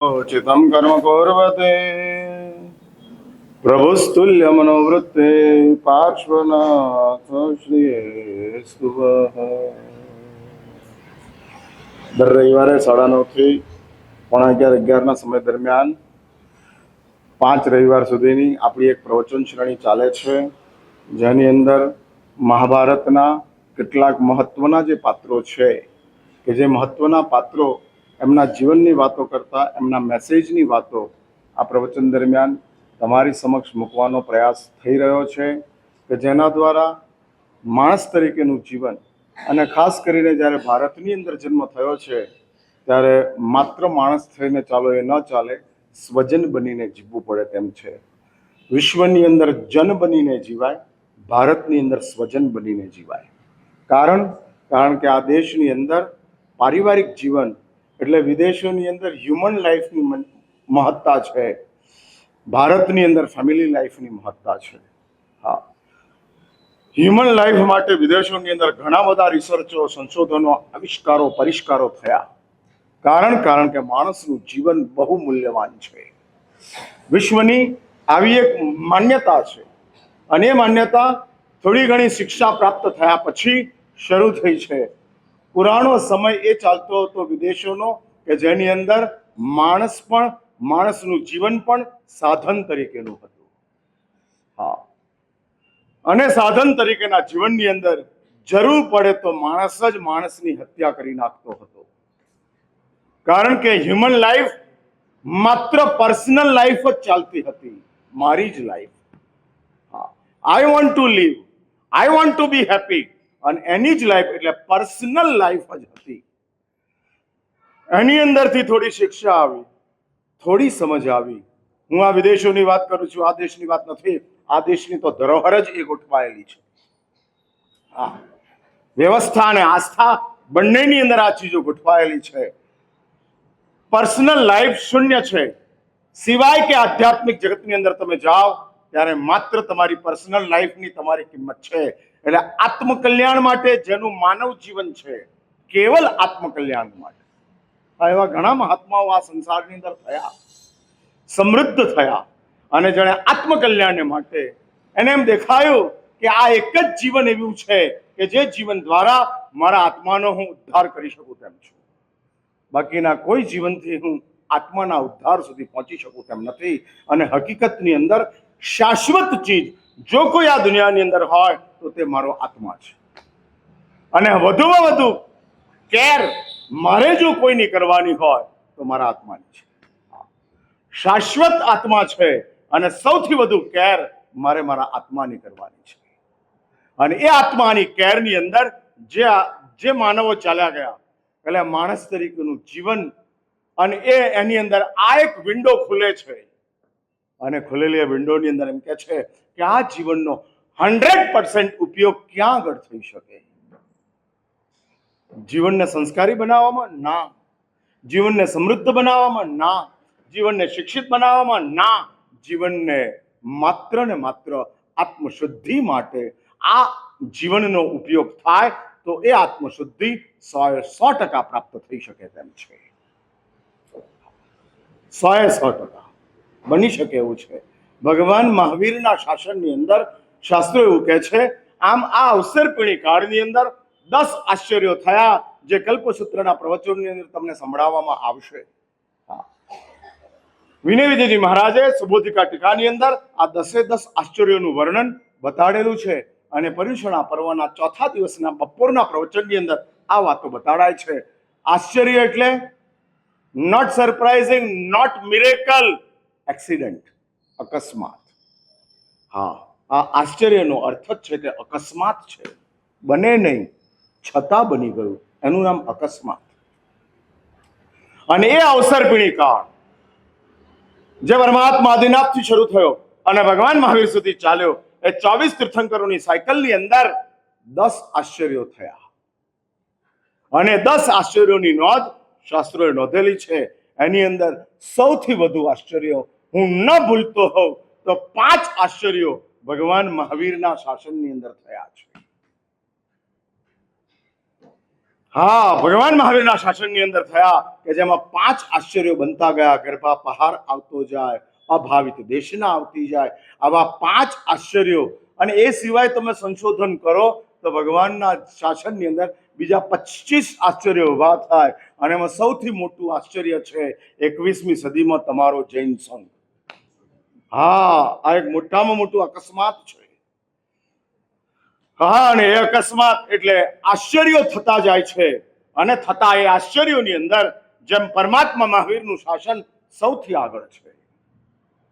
चितं कर्म कौर्वते प्रभुस्तुल्य मनोवृत्ते पार्श्वनाथ श्रीस्तु। દર રવિવારે 9:30 થી 11:30 સમય દરમિયાન 5 રવિવાર સુધીની આપણી એક પ્રવચન શ્રેણી ચાલે છે, જેની અંદર મહાભારતના કેટલાક મહત્વના જે પાત્રો છે કે જે મહત્વના પાત્રો એમના જીવનની વાતો કરતા એમના મેસેજની વાતો આ પ્રવચન દરમિયાન તમારી સમક્ષ મૂકવાનો પ્રયાસ થઈ રહ્યો છે કે જેના દ્વારા માણસ તરીકેનું જીવન, અને ખાસ કરીને જ્યારે ભારતની અંદર જન્મ થયો છે ત્યારે માત્ર માણસ થઈને ચાલો એ ન ચાલે, સ્વજન બનીને જીવવું પડે તેમ છે. વિશ્વની અંદર જન બનીને જીવાય, ભારતની અંદર સ્વજન બનીને જીવાય. કારણ કે આ દેશની અંદર પારિવારિક જીવન એટલે વિદેશોની અંદર હ્યુમન લાઈફની મહત્તા છે, ભારતની અંદર ફેમિલી લાઈફની મહત્તા છે. હા, હ્યુમન લાઈફ માટે વિદેશોની અંદર ઘણા બધા રિસર્ચો, સંશોધનો, આવિષ્કારો, પરિષ્કારો થયા. કારણ કે માણસનું જીવન બહુ મૂલ્યવાન છે. વિશ્વની આવી એક માન્યતા છે, અને એ માન્યતા થોડી ઘણી શિક્ષા પ્રાપ્ત થયા પછી શરૂ થઈ છે. પુરાણો સમય એ ચાલતો હતો વિદેશોનો કે જેની અંદર માણસ પણ, માણસનું જીવન પણ સાધન તરીકેનું હતું. હા, અને સાધન તરીકેના જીવનની અંદર જરૂર પડે તો માણસ જ માણસની હત્યા કરી નાખતો હતો. કારણ કે હ્યુમન લાઈફ માત્ર પર્સનલ લાઈફ જ ચાલતી હતી, મારી જ લાઈફ. હા, I want to live, I want to be happy, અને એની જ લાઈફ એટલે પર્સનલ લાઈફ જ હતી. એની અંદરથી થોડી શિક્ષા આવી, થોડી સમજ આવી. હું આ વિદેશોની વાત કરું છું, આ દેશની વાત નથી. આ દેશની તો ધરોહર જ એ ગોઠવાયેલી છે. હા, વ્યવસ્થા અને આસ્થા બંનેની અંદર આ ચીજો ગોઠવાયેલી છે. પર્સનલ લાઈફ શૂન્ય છે, સિવાય કે આધ્યાત્મિક જગતની અંદર તમે જાઓ ત્યારે માત્ર તમારી પર્સનલ લાઈફની તમારી કિંમત છે. એટલે આત્મકલ્યાણ માટે જેનું માનવ જીવન છે, કેવલ આત્મકલ્યાણ માટે. એવા ઘણા મહાત્માઓ આ સંસારની અંદર થયા, સમૃદ્ધ થયા, અને જેણે આત્મકલ્યાણને માટે એને એમ દેખાયું કે આ એક જ જીવન એવું છે કે જે જીવન દ્વારા મારા આત્માનો હું ઉદ્ધાર કરી શકું તેમ છું. બાકીના કોઈ જીવનથી હું આત્માના ઉદ્ધાર સુધી પહોંચી શકું તેમ નથી. અને હકીકતની અંદર શાશ્વત ચીજ જો કોઈ આ દુનિયાની અંદર હોય તો તે મારો આત્મા છે. અને વધુમાં વધુ કેર મારે જો કોઈની કરવાની હોય તો મારા આત્માની છે. શાશ્વત આત્મા છે, અને સૌથી વધુ કેર મારે મારા આત્માની કરવાની છે. અને એ આત્માની કેરની અંદર જે માનવો ચાલ્યા ગયા, એટલે માણસ તરીકેનું જીવન, અને એની અંદર આ એક વિન્ડો ખુલે છે. અને ખુલેલી વિન્ડોની અંદર એમ કે છે કે આ જીવનનો 100% ઉપયોગ ક્યાં આગળ થઈ શકે? જીવનને સંસ્કારી બનાવવામાં ના, જીવનને સમૃદ્ધ બનાવવામાં ના, જીવનને શિક્ષિત બનાવવામાં ના, જીવનને માત્ર ને માત્ર આત્મશુદ્ધિ માટે આ જીવનનો ઉપયોગ થાય તો એ આત્મશુદ્ધિ 100% પ્રાપ્ત થઈ શકે તેમ છે. 100% બની શકે એવું છે. ભગવાન મહાવીરના શાસનની અંદર શાસ્ત્રો એવું કહે છે, આમ આ અવસરપીણી કાળની અંદર 10 આશ્ચર્યો થયા, જે કલ્પસૂત્રના પ્રવચનની અંદર તમને સંભળાવવામાં આવશે. વિનય વિજયજી મહારાજે સુબોધિકા ટીકાની અંદર આ 10 આશ્ચર્યોનું વર્ણન બતાડેલું છે. અને પર્યુષણા પર્વના ચોથા દિવસના બપોરના પ્રવચનની અંદર આ વાતો બતાડાય છે. આશ્ચર્ય એટલે not surprising, not miracle, accident, અકસ્માત. હા, આ આશ્ચર્યનો અર્થ જ છે કે અકસ્માત છે, બને નહીં છતાં બની ગયું, એનું નામ અકસ્માત. અને એ અવસરપીણી કાળ જે પરમાત્મા આદિનાથથી શરૂ થયો અને ભગવાન મહાવીર સુધી ચાલ્યો, એ 24 તીર્થંકરોની સાયકલની અંદર 10 આશ્ચર્યો થયા. અને 10 આશ્ચર્યોની નોંધ શાસ્ત્રોએ નોંધેલી છે. એની અંદર સૌથી વધુ આશ્ચર્યો હું ન ભૂલતો હોઉં તો 5 આશ્ચર્યો ભગવાન મહાવીરના શાસનની અંદર થયા છે. હા, ભગવાન મહાવીરના શાસનની અંદર થયા કે જેમાં 5 આશ્ચર્યો બનતા ગયા. ગર્ભા પહાર આવતો જાય, અભાવિત દેશના આવતી જાય, આવા 5 આશ્ચર્યો. અને એ સિવાય તમે સંશોધન કરો તો ભગવાનના શાસનની અંદર બીજા 25 આશ્ચર્યો ઉભા થાય. અને એમાં સૌથી મોટું આશ્ચર્ય છે 21મી સદીમાં તમારો જૈન સંઘ. હા, આ એક મોટામાં મોટું અકસ્માત છે. હા, અને એ અકસ્માત એટલે આશ્ચર્યો થતા જાય છે. અને થતા એ આશ્ચર્યોની અંદર જેમ પરમાત્મા મહાવીરનું શાસન સૌથી આગળ છે.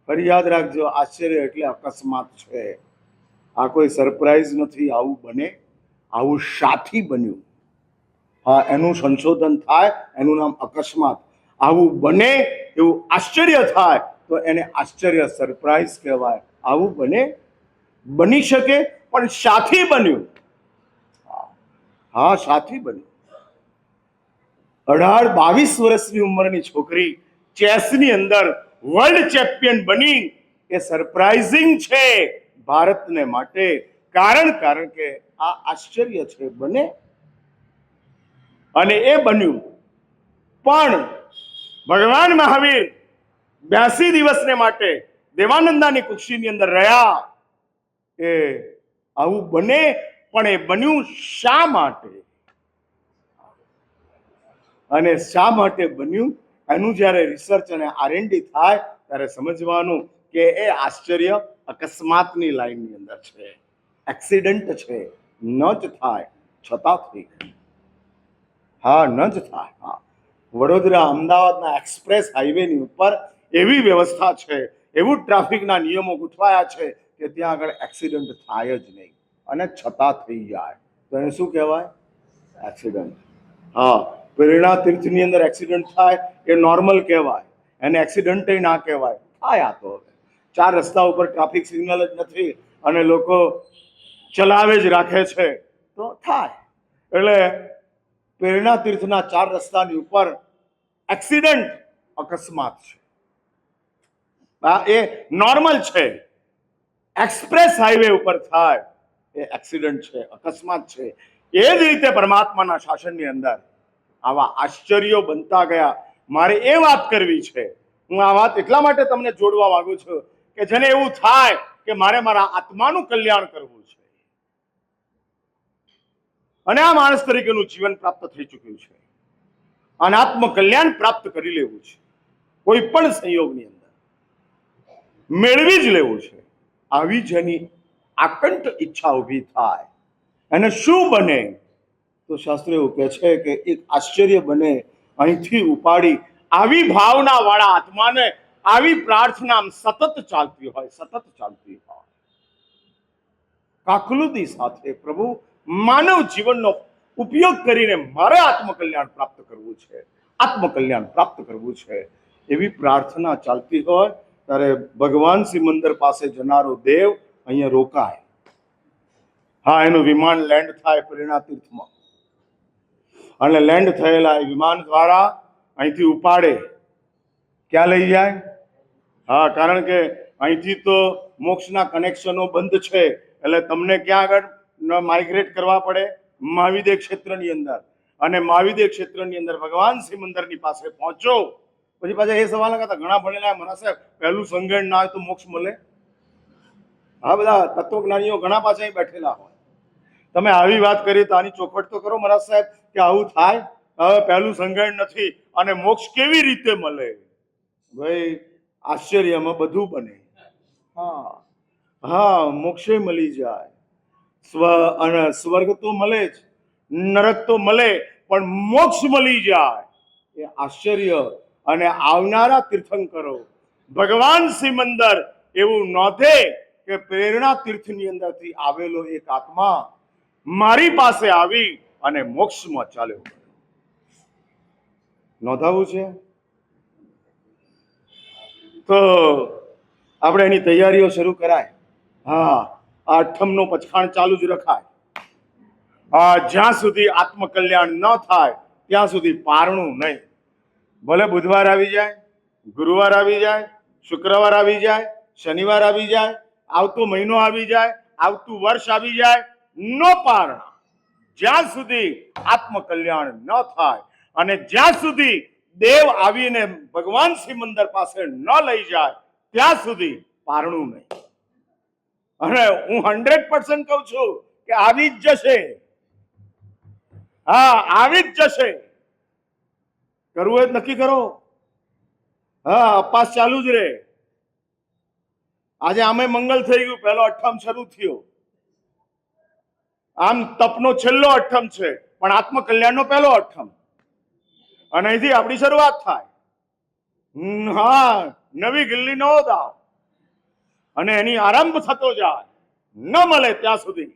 ફરી યાદ રાખજો, આશ્ચર્ય એટલે અકસ્માત છે. આ કોઈ સરપ્રાઈઝ નથી. આવું બને, આવું સાથી બન્યું. હા, એનું સંશોધન થાય, એનું નામ અકસ્માત. આવું બને એવું આશ્ચર્ય થાય તો એને આશ્ચર્ય સરપ્રાઈઝ કહેવાય. આવું બને, બની શકે, પણ સાથી બન્યું. હા, સાથી બન્યું. 18-22 વર્ષની ઉંમરની છોકરી ચેસની અંદર વર્લ્ડ ચેમ્પિયન બની. એ સરપ્રાઇઝિંગ છે ભારતને માટે. કારણ કે આ આશ્ચર્ય છે, બને. અને એ બન્યું. પણ ભગવાન મહાવીર 82 દિવસને માટે દેવાનંદાની કુક્ષીની અંદર રહ્યા. એ આવું બને, પણ એ બન્યું શા માટે? અને શા માટે બન્યું એનું જ્યારે રિસર્ચ અને R&D થાય ત્યારે સમજવાનું કે એ આશ્ચર્ય અકસ્માતની લાઈનની અંદર છે. એક્સિડન્ટ છે, ન જ થાય છતાં થઈ. હા, ન જ થાય. હા, વડોદરા અમદાવાદના એક્સપ્રેસ હાઈવેની ઉપર એવી વ્યવસ્થા છે, એવું ટ્રાફિકના નિયમો ગોઠવાયા છે કે ત્યાં આગળ એક્સિડન્ટ થાય જ નહીં. અને છતાં થઈ જાય તો એને શું કહેવાય? એક્સિડન્ટ. હા, પ્રેરણા તીર્થની અંદર એક્સિડન્ટ થાય એ નોર્મલ કહેવાય, એને એક્સિડન્ટ ના કહેવાય. થાય. આ તો 4 રસ્તા ઉપર ટ્રાફિક સિગ્નલ જ નથી અને લોકો ચલાવે જ રાખે છે તો થાય. એટલે પ્રેરણા તીર્થના 4 રસ્તાની ઉપર એક્સિડન્ટ અકસ્માત છે. એ નોર્મલ છે. એક્સપ્રેસ હાઈવે ઉપર થાય એ એક્સિડન્ટ છે, અકસ્માત છે. એ જ રીતે પરમાત્માના શાસનની અંદર આવા આશ્ચર્યો બનતા ગયા. મારે એ વાત કરવી છે. હું આ વાત એટલા માટે તમને જોડવા માંગુ છું કે જેને એવું થાય કે મારે મારા આત્માનું કલ્યાણ કરવું છે અને આ માણસ તરીકેનું જીવન પ્રાપ્ત થઈ ચૂક્યું છે અને આત્મ કલ્યાણ પ્રાપ્ત કરી લેવું છે, કોઈ પણ સંયોગની અંદર મેળવી જ લેવું છે. આવી જેની આકંઠ ઈચ્છા ઊભી થાય અને શું બને તો શાસ્ત્ર એવું કહે છે કે એક આશ્ચર્ય બને. અહીંથી ઉપાડી આવી ભાવના વાળા આત્માને આવી પ્રાર્થના સતત ચાલતી હોય, સતત ચાલતી હોય, કાકલુદી સાથે પ્રભુ માનવ જીવનનો ઉપયોગ કરીને મારે આત્મકલ્યાણ પ્રાપ્ત કરવું છે, આત્મકલ્યાણ પ્રાપ્ત કરવું છે, એવી પ્રાર્થના ચાલતી હોય ત્યારે ભગવાન સિમંદર પાસે જનારો દેવ અહીંયા રોકાય. હા, એનું વિમાન લેન્ડ થાય પ્રેરણા તીર્થમાં અને લેન્ડ થયેલા એ વિમાન દ્વારા અહીંથી ઉપાડે. ક્યાં લઈ જાય? હા, કારણ કે અહીંથી તો મોક્ષના કનેક્શનો બંધ છે એટલે તમને ક્યાં આગળ માઇગ્રેટ કરવા પડે? મહાવિદ્ય ક્ષેત્રની અંદર. અને મહાવિદ્ય ક્ષેત્રની અંદર ભગવાન સિમંદરની પાસે પહોંચો પછી પાછા એ સવાલ કરતા ઘણા ભણેલા મારા સાહેબ પહેલું સંગણ ના હોય તો મોક્ષ મળે? હા, બધા તત્વજ્ઞાનીઓ ઘણા પાછા અહીં બેઠેલા હોય. તમે આવી વાત કરી તો આની ચોખવટ તો કરો મહારાજ સાહેબ કે આવું થાય. હવે પહેલું સંગણ નથી અને મોક્ષ કેવી રીતે મળે? ભાઈ, આશ્ચર્યમાં બધું બને. હા હા, મોક્ષે મળી જાય. સ્વર્ગ તો મળે જ, નરક તો મળે, પણ મોક્ષ મળી જાય એ આશ્ચર્ય. અને આવનારા તીર્થંકરો ભગવાન સિમંદર એવું નોંધે કે પ્રેરણા તીર્થની અંદરથી આવેલો એક આત્મા મારી પાસે આવી અને મોક્ષમાં ચાલ્યો. નોંધાવું છે તો આપણે એની તૈયારીઓ શરૂ કરાય. હા, આ 8મનો પચખાણ ચાલુ જ રખાય. જ્યાં સુધી આત્મકલ્યાણ ન થાય ત્યાં સુધી પારણું નહીં. ભલે બુધવાર આવી જાય, ગુરુવાર આવી જાય, શુક્રવાર આવી જાય, શનિવાર આવી જાય, આવતો મહિનો આવી જાય, આવતું વર્ષ આવી જાય, નો પારણા. જ્યાં સુધી આત્મકલ્યાણ ન થાય અને જ્યાં સુધી દેવ આવીને ભગવાન સિમંદર પાસે ન લઈ જાય ત્યાં સુધી પારણું નહીં. અને હું 100% કહું છું કે આવી જ જશે. હા, આવી જ જશે. કરવું હોય નક્કી કરો. હા, અપાસ ચાલુ જ રહે. આજે આમે મંગલ થઈ ગયું, પહેલો અઠમ શરૂ થયો. આમ તપનો છેલ્લો અઠમ છે, પણ આત્મકલ્યાણનો પહેલો અઠમ. અને અહીંથી આપણી શરૂઆત થાય. હા, નવી ગિલ્લી નવો દાવ. અને એની આરંભ થતો જાય, ન મળે ત્યાં સુધી.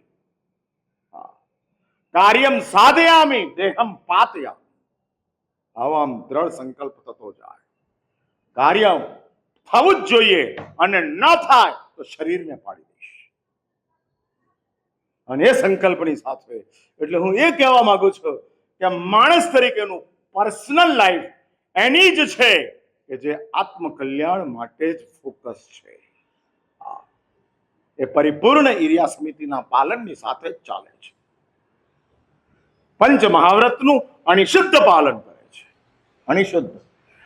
કાર્યમ સાધયામી દેહમ પાતયા. આવો આમ દ્રઢ સંકલ્પ થતો જાય. કાર્ય થવું જ જોઈએ, અને ન થાય તો શરીરને પાડી દઈશ. અને એ સંકલ્પની સાથે એટલે હું એ કહેવા માંગુ છું કે માણસ તરીકેનું પર્સનલ લાઈફ એની જ છે કે જે આત્મકલ્યાણ માટે જ ફોકસ છે. એ પરિપૂર્ણ ઈર્યા સમિતિના પાલનની સાથે જ ચાલે છે. પંચ મહાવ્રતનું અનિષુદ્ધ પાલન કરે છે. અનિષુદ્ધ.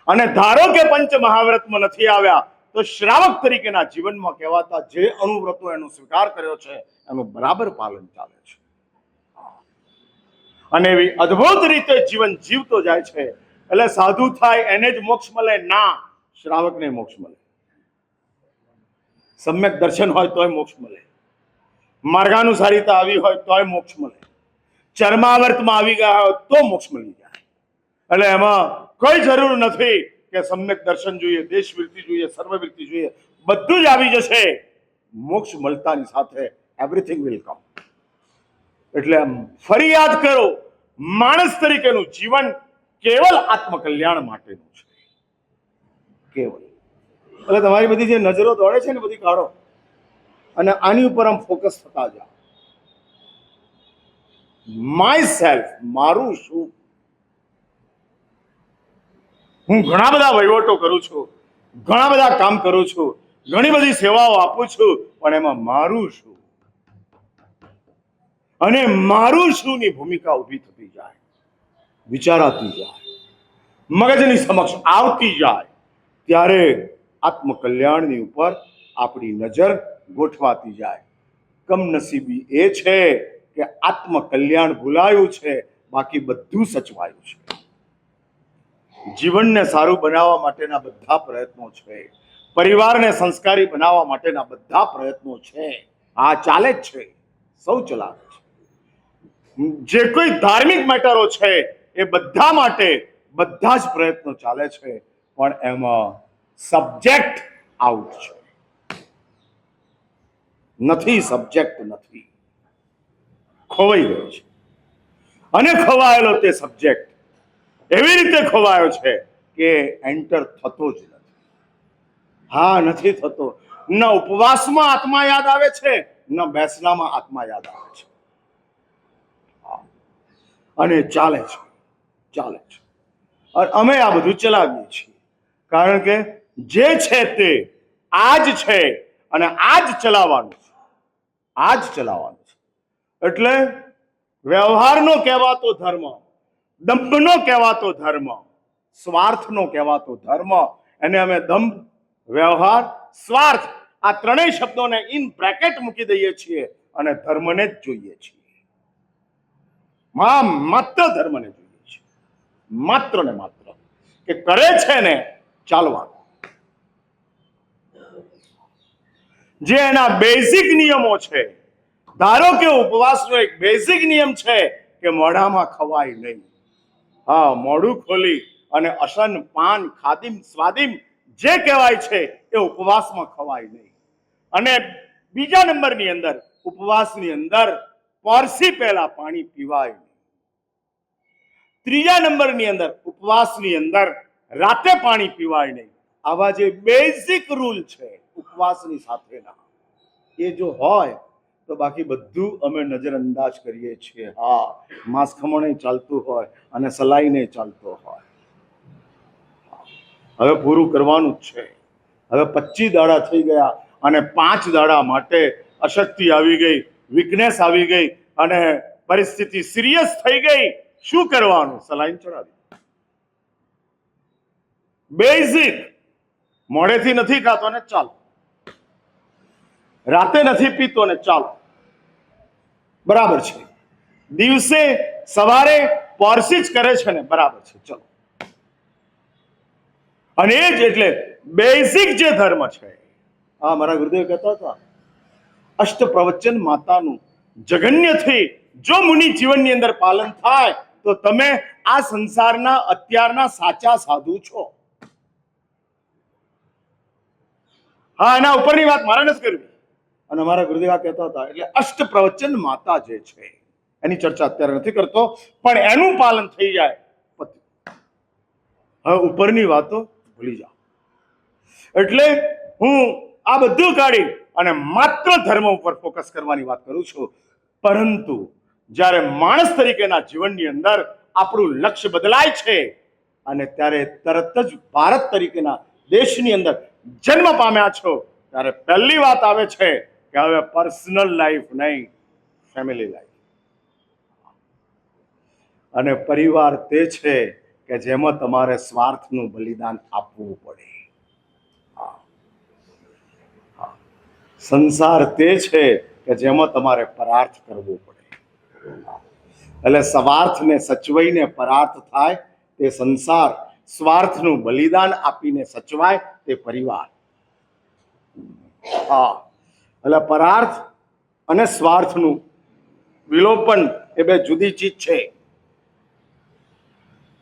અને ધારો કે પંચ મહાવ્રતમાં નથી આવ્યા તો શ્રાવક તરીકેના જીવનમાં કહેવાતા જે અનુવ્રતો એનો સ્વીકાર કર્યો છે એનું બરાબર પાલન ચાલે છે. અને એવી અદ્ભુત રીતે જીવન જીવતો જાય છે. એટલે સાધુ થાય એને જ મોક્ષ મળે ના, શ્રાવકને મોક્ષ મળે. સમ્યક દર્શન હોય તોય મોક્ષ મળે. માર્ગાનુસારિતા આવી હોય તોય મોક્ષ મળે. ચર્માવર્તમાં આવી ગયા હોય તો મોક્ષ મળી જાય. એટલે એમાં કોઈ જરૂર નથી કે સમ્યક દર્શન જોઈએ, દેશવૃત્તિ જોઈએ, સર્વવૃત્તિ જોઈએ. બધું જ આવી જશે. મોક્ષ મળતાની સાથે એવરીથિંગ વિલ કમ. એટલે ફરી યાદ કરો, માણસ તરીકેનું જીવન કેવલ આત્મકલ્યાણ માટેનું છે. કેવલ. એટલે તમારી બધી જે નજરો દોડે છે ને બધી કાઢો અને આની ઉપર આમ ફોકસ થતા જાઓ. માય સેલ્ફ, મારું શું. હું ઘણા બધા વહીવટો કરું છું, ઘણા બધા કામ કરું છું, ઘણી બધી સેવાઓ આપું છું, પણ એમાં મારું શું અને મારું શું ની ભૂમિકા ઉભી થતી જાય, વિચારાતી જાય, મગજની સમક્ષ આવતી જાય, ત્યારે આત્મકલ્યાણની ઉપર આપણી નજર ગોઠવાતી જાય. કમનસીબી એ છે કે આત્મકલ્યાણ ભૂલાયું છે, બાકી બધું સચવાયું છે. જીવનને સારું બનાવવા માટેના બધા પ્રયત્નો છે. પરિવારને સંસ્કારી બનાવવા માટેના બધા પ્રયત્નો છે. આ ચાલે જ છે, સૌ ચલાવે છે. જે કોઈ ધાર્મિક મેટરો છે એ બધા માટે બધા જ પ્રયત્નો ચાલે છે, પણ એમાં સબ્જેક્ટ આઉટ છે. નથી, સબ્જેક્ટ નથી. ખોવાઈ ગયો છે. અને ખોવાયેલો તે સબ્જેક્ટ એવી રીતે ખોવાયો છે કે એન્ટર થતો જ નથી. હા, નથી થતો. ન ઉપવાસમાં આત્મા યાદ આવે છે, ન બેસનામાં આત્મા યાદ આવે છે. અને ચાલે છે, ચાલે છે. અને અમે આ બધું ચલાવીએ છીએ, કારણ કે જે છે તે આજ છે અને આજ ચલાવવાનું છે. આજ ચલાવવાનું છે. એટલે વ્યવહારનો કહેવાતો ધર્મ, દંભનો કહેવાતો ધર્મ, સ્વાર્થનો કહેવાતો ધર્મ, એને અમે દંભ, વ્યવહાર, સ્વાર્થ આ ત્રણેય શબ્દોને ઇન બ્રેકેટ મૂકી દઈએ છીએ અને ધર્મને જ જોઈએ છીએ. માત્ર ધર્મને જોઈએ છીએ. માત્ર ને માત્ર કે કરે છે ને ચાલવાનું. જે એના બેઝિક નિયમો છે. ધારો કે ઉપવાસનો એક બેઝિક નિયમ છે કે મોઢામાં ખવાય નહીં. હા, મોઢું ખોલી અને અસન, પાન, ખાદીમ, સ્વાદીમ જે કહેવાય છે એ ઉપવાસમાં ખવાય નહીં. અને બીજા નંબરની અંદર ઉપવાસની અંદર પરસી પહેલા પાણી પીવાય નહીં. ત્રીજા નંબરની અંદર ઉપવાસની અંદર રાતે પાણી પીવાય નહીં. આવા જે બેઝિક રૂલ છે ઉપવાસની સાથેના, એ જો હોય તો બાકી બધું અમે નજરઅંદાજ કરીએ છીએ. હા, માંસ ખમણે ચાલતું હોય અને સલાઈને ચાલતો હોય. હવે પૂરું કરવાનું જ છે. હવે 25 દાડા થઈ ગયા અને 5 દાડા માટે અશક્તિ આવી ગઈ, વીકનેસ આવી ગઈ અને પરિસ્થિતિ સિરિયસ થઈ ગઈ, શું કરવાનું? સલાઈન ચડાવી. બેઝિક. મોડેથી નથી ખાતો ને ચાલો, રાતે નથી પીતો ને ચાલો, બરાબર છે. દિવસે સવારે પોર્સી જ કરે છે ને, બરાબર છે, ચલો. અને એ જ એટલે બેઝિક જે ધર્મ છે. આ મારા ગુરુદેવ કહેતા હતા, અષ્ટ પ્રવચન માતાનું જગન્યથી જો મુનિ જીવનની અંદર પાલન થાય તો તમે આ સંસારના અત્યારના સાચા સાધુ છો. હા, એના ઉપરની વાત મારે નથી કરવી. અને અમારા ગુરુદેવ કહેતા હતા એટલે અષ્ટ પ્રવચન માતા જે છે એની ચર્ચા અત્યારે નથી કરતો, પણ એનું પાલન થઈ જાય પતિ. હવે ઉપરની વાતો ભૂલી જાઓ. એટલે હું આ બધું કાઢી અને માત્ર ધર્મ ઉપર ફોકસ કરવાની વાત કરું છું. પરંતુ જ્યારે માણસ તરીકેના જીવનની અંદર આપણું લક્ષ્ય બદલાય છે અને ત્યારે તરત જ ભારત તરીકેના દેશની અંદર જન્મ પામ્યા છો, ત્યારે પહેલી વાત આવે છે કે હવે પર્સનલ લાઈફ નહીં, ફેમિલી લાઈફ. અને પરિવાર તે છે કે જેમાં તમારે સ્વાર્થનું બલિદાન આપવું પડે. સંસાર તે છે કે જેમાં તમારે પરાર્થ કરવો પડે. એટલે સ્વાર્થને સચવાઈને પરાર્થ થાય તે સંસાર, સ્વાર્થનું બલિદાન આપીને સચવાય તે પરિવાર. એટલે પરાર્થ અને સ્વાર્થનું વિલોપન એ બે જુદી ચીજ છે.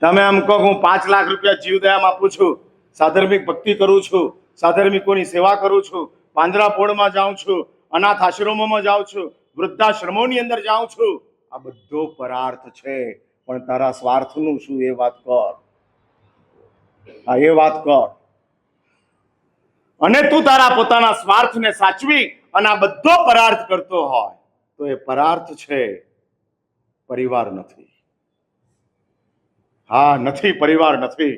તમે આમ કહો હું 5 લાખ રૂપિયા જીવદયામાં આપું છું, સાધર્મિક ભક્તિ કરું છું, સાધર્મિકોની સેવા કરું છું, પાંજરાપોળમાં જાઉં છું, અનાથ આશ્રમોમાં જાઉં છું, વૃદ્ધાશ્રમોની અંદર જાઉં છું, આ બધો પરાર્થ છે. પણ તારા સ્વાર્થનું શું એ વાત કર. એ વાત કર. અને તું તારા પોતાના સ્વાર્થને સાચવી અને આ બધો પરાર્થ કરતો હોય તો એ પરાર્થ છે, પરિવાર નથી. હા, નથી, પરિવાર નથી.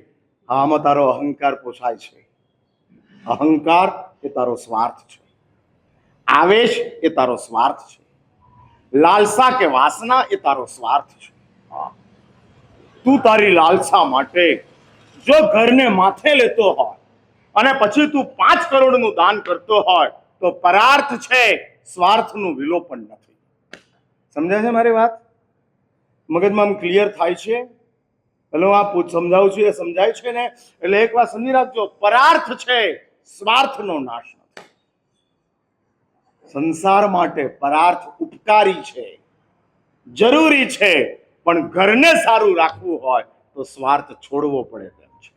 હા, આમાં તારો અહંકાર પોષાય છે. અહંકાર એ તારો સ્વાર્થ છે. આવેશ એ તારો સ્વાર્થ છે. લાલસા કે વાસના એ તારો સ્વાર્થ છે. તું તારી લાલસા માટે જો ઘરને માથે લેતો હોય અને પછી તું 5 કરોડનું દાન કરતો હોય તો પરાર્થ છે, સ્વાર્થનું વિલોપન નથી. સમજાય છે મારી વાત? મગજમાં આમ ક્લિયર થાય છે? એટલે હું આ સમજાવું છું, એ સમજાય છે ને? એટલે એક વાત સમજી રાખજો, પરાર્થ છે, સ્વાર્થનો નાશ નથી. સંસાર માટે પરાર્થ ઉપકારી છે, જરૂરી છે, પણ ઘરને સારું રાખવું હોય તો સ્વાર્થ છોડવો પડે તેમ છે.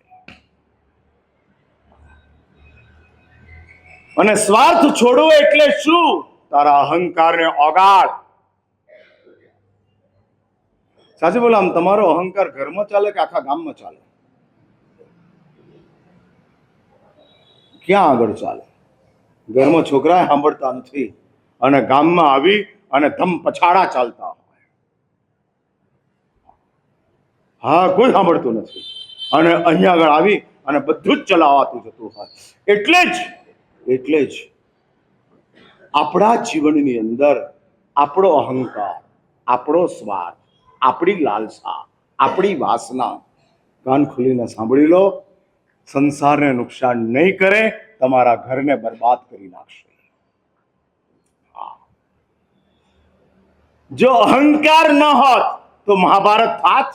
અને સ્વાર્થ છોડવો એટલે શું? તારા અહંકારને ઓગાળ. સાચું બોલો, આમ તમારો અહંકાર ઘરમાં ચાલે કે આખા ગામમાં ચાલે? ક્યાં આગળ ચાલે? ઘરમાં છોકરા સાંભળતા નથી અને ગામમાં આવી અને ધમ પછાડા ચાલતા હોય. હા, કોઈ સાંભળતું નથી અને અહીંયા આગળ આવી અને બધું જ ચલાવાતું જતું હોય. એટલે જ આપણા જીવનની અંદર આપણો અહંકાર, આપણો સ્વાર્થ, આપણી લાલસા, આપણી વાસના, કાન ખોલીને સાંભળી લો, સંસારને નુકસાન નહીં કરે, તમારા ઘરને બરબાદ કરી નાખશે. જો અહંકાર ન હોત તો મહાભારત થાત.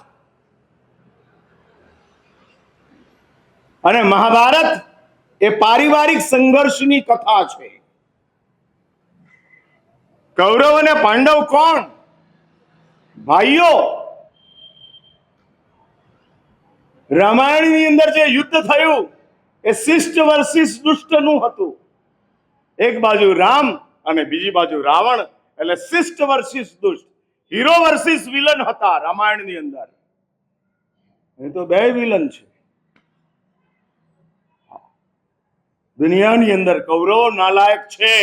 અને મહાભારત એ પારિવારિક સંઘર્ષની કથા છે. કૌરવ અને પાંડવ કોણ? ભાઈઓ. રામાયણની અંદર જે યુદ્ધ થયું એ શિષ્ટ વર્સિસ દુષ્ટનું હતું. એક બાજુ રામ અને બીજી બાજુ રાવણ, એટલે શિષ્ટ વર્સિસ દુષ્ટ, હીરો વર્સિસ વિલન હતા રામાયણની અંદર. એ તો બે વિલન છે. દુનિયાની અંદર કૌરવો નાલાયક છે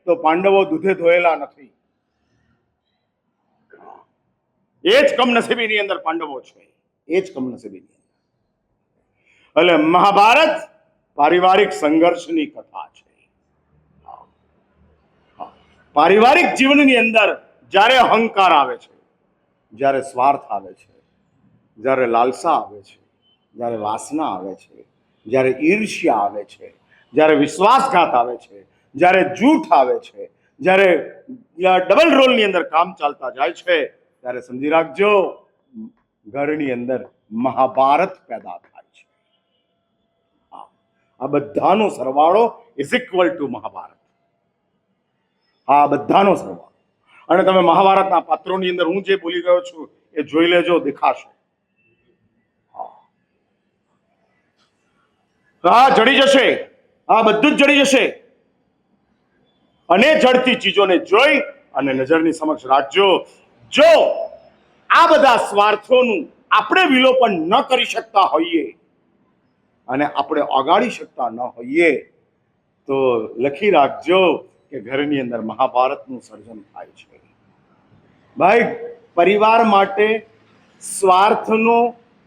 તો પાંડવો દૂધે ધોયેલા નથી. એ જ કમનસીબીની અંદર પાંડવો છે, એ જ કમનસીબીની અંદર. એટલે મહાભારત પારિવારિક સંઘર્ષની કથા છે. પારિવારિક જીવનની અંદર જ્યારે અહંકાર આવે છે, જ્યારે સ્વાર્થ આવે છે, જ્યારે લાલસા આવે છે, જ્યારે વાસના આવે છે, જ્યારે ઈર્ષ્યા આવે છે, જ્યારે વિશ્વાસઘાત આવે છે, જ્યારે જૂઠ આવે છે, જ્યારે ડબલ રોલની અંદર કામ ચાલતા જાય છે, ત્યારે સમજી રાખજો ઘરની અંદર મહાભારત પેદા થાય છે. આ બધાનો સરવાળો ઇઝ ઇક્વલ ટુ મહાભારત. આ બધાનો સરવાળો. અને તમે મહાભારતના પાત્રોની અંદર હું જે બોલી ગયો છું એ જોઈ લેજો, દેખાશે. આ જડી જશે, આ બધું જ જડી જશે. અને જડતી ચીજોને જોઈ અને નજરની સમક્ષ રાખજો. જો આ બધા સ્વાર્થોનું આપણે વિલોપન ન કરી શકતા હોઈએ અને આપણે ઓગાળી શકતા ન હોઈએ તો લખી રાખજો કે ઘરની અંદર મહાભારતનું સર્જન થાય છે. ભાઈ, પરિવાર માટે સ્વાર્થનું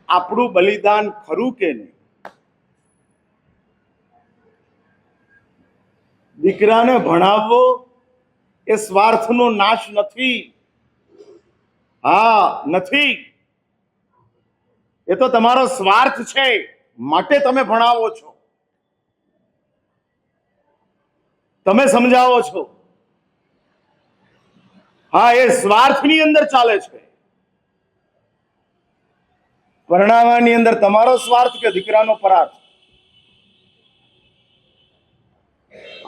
આપણું બલિદાન ખરું કે નહીં? દીકરાને ભણાવવો એ સ્વાર્થનો નાશ નથી. હા, નથી. એ તો તમારો સ્વાર્થ છે માટે તમે ભણાવો છો, તમે સમજાવો છો. હા, એ સ્વાર્થની અંદર ચાલે છે. પરણાવાની અંદર તમારો સ્વાર્થ કે દીકરાનો પરાર્થ?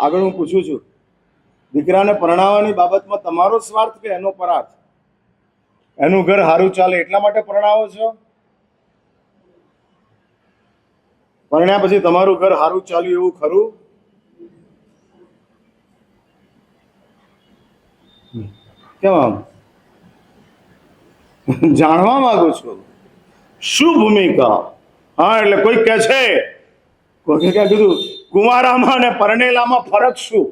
આગળ હું પૂછું છું, દીકરાને પરણાવવાની બાબતમાં તમારો સ્વાર્થ કે એનો પરાર્થ? એનું ઘર સારું ચાલે એટલા માટે પરણાવો છો? પરણ્યા પછી તમારું ઘર સારું ચાલ્યું એવું ખરું? કેમ આમ જાણવા માંગુ છું શું ભૂમિકા? હા, એટલે કોઈ કહે છે, કોઈ ક્યાં કીધું કુંવારામાં અને પરણેલામાં ફરક શું?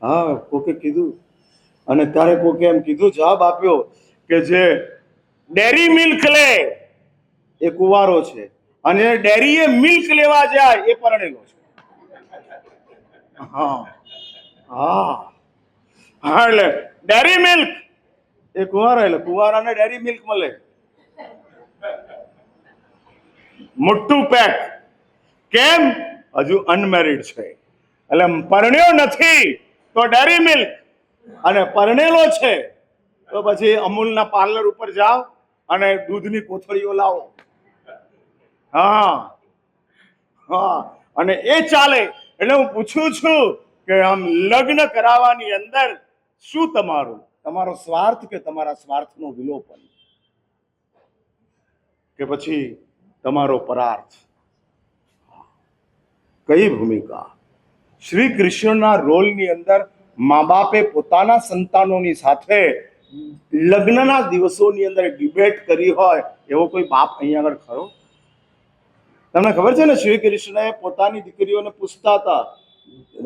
હા, કોકે કીધું. અને ત્યારે કોકે એમ કીધું, જવાબ આપ્યો કે જે ડેરી મિલ્ક લે એ કુંવારો છે અને ડેરીએ મિલ્ક લેવા જાય એ પરણેલો છે. હા હા હા, એટલે ડેરી મિલ્ક એ કુંવારા, એટલે કુંવારાને ડેરી મિલ્ક મળે, મોટું પેક. કેમ? હજુ અનમેરિડ છે, એટલે પરણ્યો નથી તો ડેરી મિલ્ક, અને પરણેલો છે તો પછી અમૂલના પાર્લર ઉપર જાઓ અને દૂધની કોથળીઓ લાવો. હા હા, અને એ ચાલે. એટલે હું પૂછું છું કે આમ લગ્ન કરાવવાની અંદર શું તમારો સ્વાર્થ કે તમારા સ્વાર્થનો વિલોપન, કે પછી તમારો પરાર્થ? કઈ ભૂમિકા? શ્રી કૃષ્ણના રોલની અંદર મા બાપે પોતાના સંતાનોની સાથે લગ્નના દિવસોની અંદર ડિબેટ કરી હોય એવો કોઈ બાપ અહીંયા આગળ ખરો? તમને ખબર છે ને, શ્રી કૃષ્ણએ પોતાની દીકરીઓને પૂછતા હતા,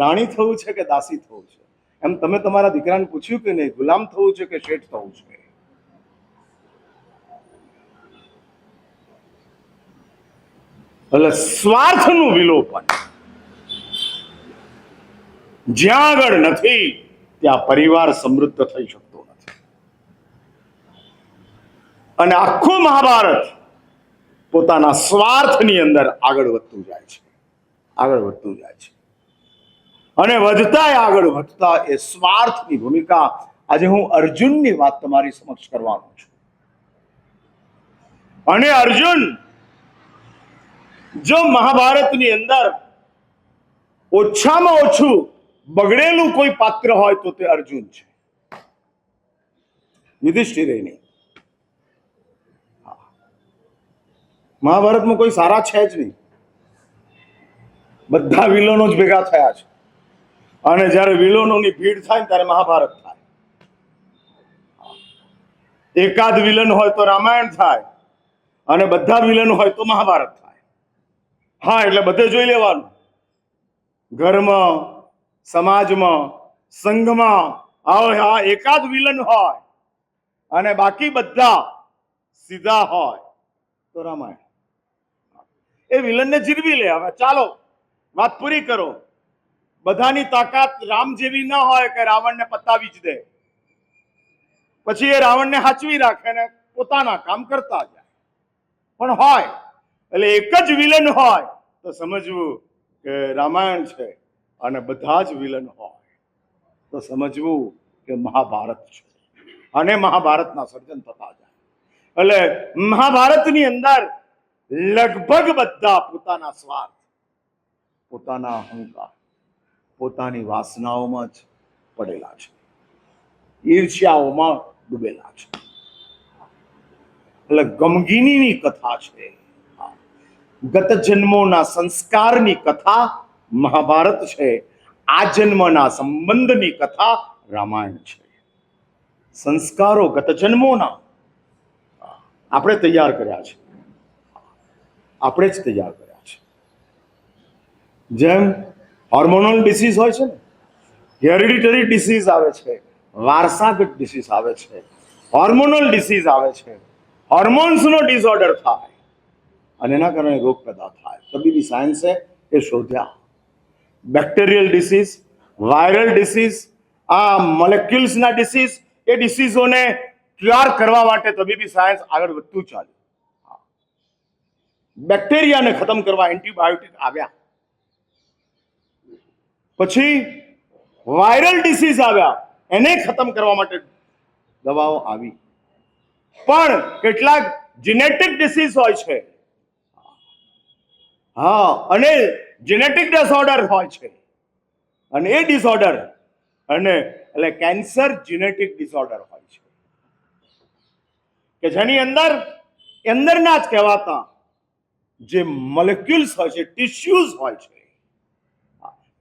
રાણી થવું છે કે દાસી થવું છે? એમ તમે તમારા દીકરાને પૂછ્યું કે નહીં, ગુલામ થવું છે કે શેઠ થવું છે? એટલે સ્વાર્થનું વિલોપન જ્યાં આગળ નથી ત્યાં પરિવાર સમૃદ્ધ થઈ શકતો નથી. અને આખું મહાભારત પોતાના સ્વાર્થની અંદર આગળ વધતું જાય છે, આગળ વધતું જાય છે. અને આગળ વધતા એ સ્વાર્થની ભૂમિકા આજે હું અર્જુનની વાત તમારી સમક્ષ કરવાનો છું. અને અર્જુન જો મહાભારતની અંદર ઓછામાં ઓછું બગડેલું કોઈ પાત્ર હોય તો તે અર્જુન છે, યુધિષ્ઠિર નહીં. મહાભારતમાં કોઈ સારા છે જ નહીં, બધા વિલનો જ ભેગા થયા છે. અને જ્યારે વિલનોની ભીડ થાય ને ત્યારે મહાભારત થાય. એકાદ વિલન હોય તો રામાયણ થાય, અને બધા વિલન હોય તો મહાભારત થાય. હા, એટલે બધે જોઈ લેવાનું, ઘરમાં, સમાજમાં, સંઘમાં. હા, એકાદ વિલન હોય અને બાકી બધા સીધા હોય તો રામાયણ. એ વિલનને જીરવી લે. હવે ચાલો વાત પૂરી કરો. બધાની તાકાત રામ જેવી ન હોય કે રાવણને પતાવી જ દે. પછી એ રાવણને હાચવી રાખે ને પોતાના કામ કરતા જાય. પણ હોય એટલે એક જ વિલન હોય તો સમજવું કે રામાયણ છે, અને બધા જ વિલન હોય તો સમજવું કે મહાભારત છે, અને મહાભારતના સર્જન થતા જાય. એટલે મહાભારતની અંદર લગભગ બધા પોતાના સ્વાર્થ, પોતાના અહંકાર, પોતાની વાસનાઓમાં જ પડેલા છે, ઈર્ષ્યાઓમાં ડૂબેલા છે. એટલે ગમગીનીની કથા છે, ગત જન્મોના સંસ્કારની કથા મહાભારત છે, આ જન્મના સંબંધની કથા રામાયણ છે. સંસ્કારો ગત જન્મોના આપણે તૈયાર કર્યા છે, આપણે જ તૈયાર કર્યા છે. જેમ હોર્મોનલ ડિસીઝ હોય છે ને, હેરિડિટરી ડિસીઝ આવે છે, વારસાગત ડિસીઝ આવે છે, હોર્મોનલ ડિસીઝ આવે છે, હોર્મોન્સનો ડિસઓર્ડર થાય અને એના કારણે રોગ પેદા થાય. તબીબી સાયન્સે એ શોધ્યા. બેક્ટેરિયલ ડિસીઝ, વાયરલ ડિસીઝ, આ મોલેક્યુલ્સના ડિસીઝ, એ ડિસીઝોને ક્યોર કરવા માટે તબીબી સાયન્સ આગળ વધતું ચાલ્યું. બેક્ટેરિયાને ખતમ કરવા એન્ટીબાયોટિક આવ્યા, પછી વાયરલ ડિસીઝ આવ્યા, એને ખતમ કરવા માટે દવાઓ આવી. પણ કેટલાક જીનેટિક ડિસીઝ હોય છે, હા, અને જીનેટિક ડિસઓર્ડર હોય છે, અને એ ડિસઓર્ડર અને એટલે કેન્સર જીનેટિક ડિસઓર્ડર હોય છે કે જેની અંદરના જ કહેવાતા જે મોલેક્યુલ્સ હોય છે, ટિશ્યુઝ હોય છે,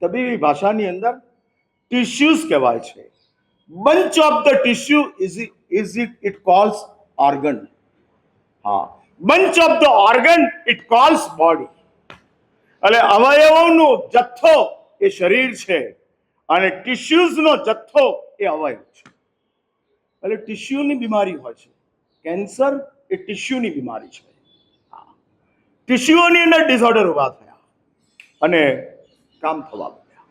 તબીબી ભાષાની અંદર ટિશ્યુઝ કહેવાય છે. Bunch of the tissue is it calls organ. હા, bunch of the organ it calls body. એટલે અવયવોનો જથ્થો એ શરીર છે, અને ટિશ્યુઝનો જથ્થો એ અવયવ છે. એટલે ટિશ્યુની બીમારી હોય છે. કેન્સર એ ટિશ્યુની બીમારી છે. ટિશ્યુઓની અંદર ડિસઓર્ડર ઉભા થયા અને કામ થવા લાગ્યા.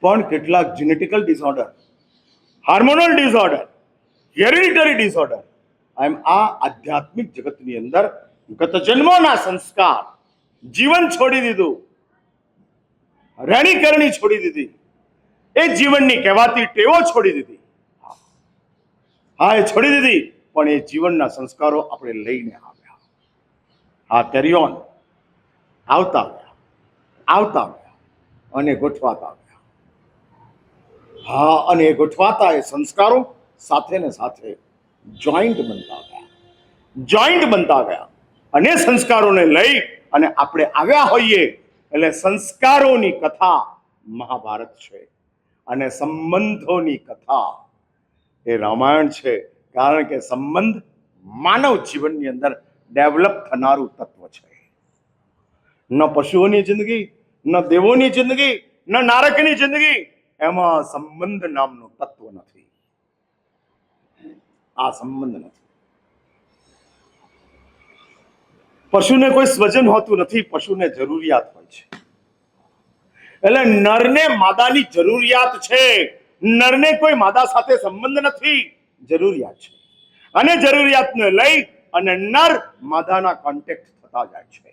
પણ કેટલાક genetical disorder, hormonal disorder, hereditary disorder, એમ આ આધ્યાત્મિક જગતની અંદર ગત જન્મોના સંસ્કાર, જીવન છોડી દીધું, રહેણી કરણી છોડી દીધી, એ જીવનની કહેવાતી ટેવો છોડી દીધી. હા, એ છોડી દીધી, પણ એ જીવનના સંસ્કારો આપણે લઈને આવ્યા. હા, કેરી ઓન, આવતા ગયા અને ગોઠવાતા ગયા. હા, અને એ ગોઠવાતા એ સંસ્કારો સાથે ને સાથે જોઈન્ટ બનતા ગયા, અને સંસ્કારોને લઈ અને આપણે આવ્યા હોઈએ. એટલે સંસ્કારોની કથા મહાભારત છે, અને સંબંધોની કથા એ રામાયણ છે. કારણ કે સંબંધ માનવ જીવનની અંદર ડેવલપ થનારું તત્વ છે. ન પશુઓની જિંદગી, ન દેવોની જિંદગી, ન નારકની જિંદગી, એમાં સંબંધ નામનું તત્વ નથી. આ સંબંધ નથી. પશુને કોઈ સ્વજન હોતું નથી, પશુને જરૂરિયાત હોય છે. એટલે નરને માદાની જરૂરિયાત છે. નરને કોઈ માદા સાથે સંબંધ નથી, જરૂરિયાત છે. અને જરૂરિયાતને લઈ અને નર માદાના કોન્ટેક્ટ થતા જાય છે.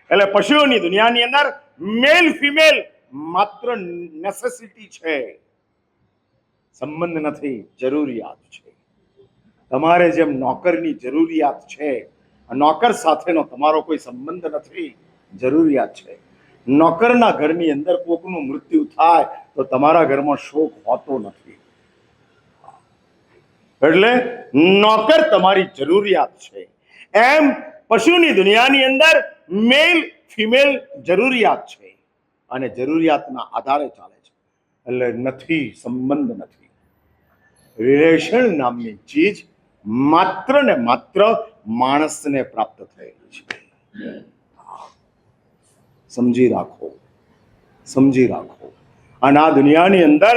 એટલે પશુઓની દુનિયાની અંદર મેલ ફિમેલ માત્ર નેસેસિટી છે, સંબંધ નથી, જરૂરિયાત છે. તમારે જેમ નોકરની જરૂરિયાત છે, નોકર સાથેનો તમારો કોઈ સંબંધ નથી, જરૂરિયાત છે. નોકરના ઘરની અંદર કોકનું મૃત્યુ થાય તો તમારા ઘરમાં શોક હોતો નથી. એટલે નોકર તમારી જરૂરિયાત છે. એમ પશુની દુનિયાની અંદર મેલ ફિમેલ જરૂરિયાત છે, અને જરૂરિયાતના આધારે ચાલે છે. એટલે નથી, સંબંધ નથી. રિલેશન નામની ચીજ માત્ર ને માત્ર માણસને પ્રાપ્ત થયેલી છે. સમજી રાખો. અને આ દુનિયાની અંદર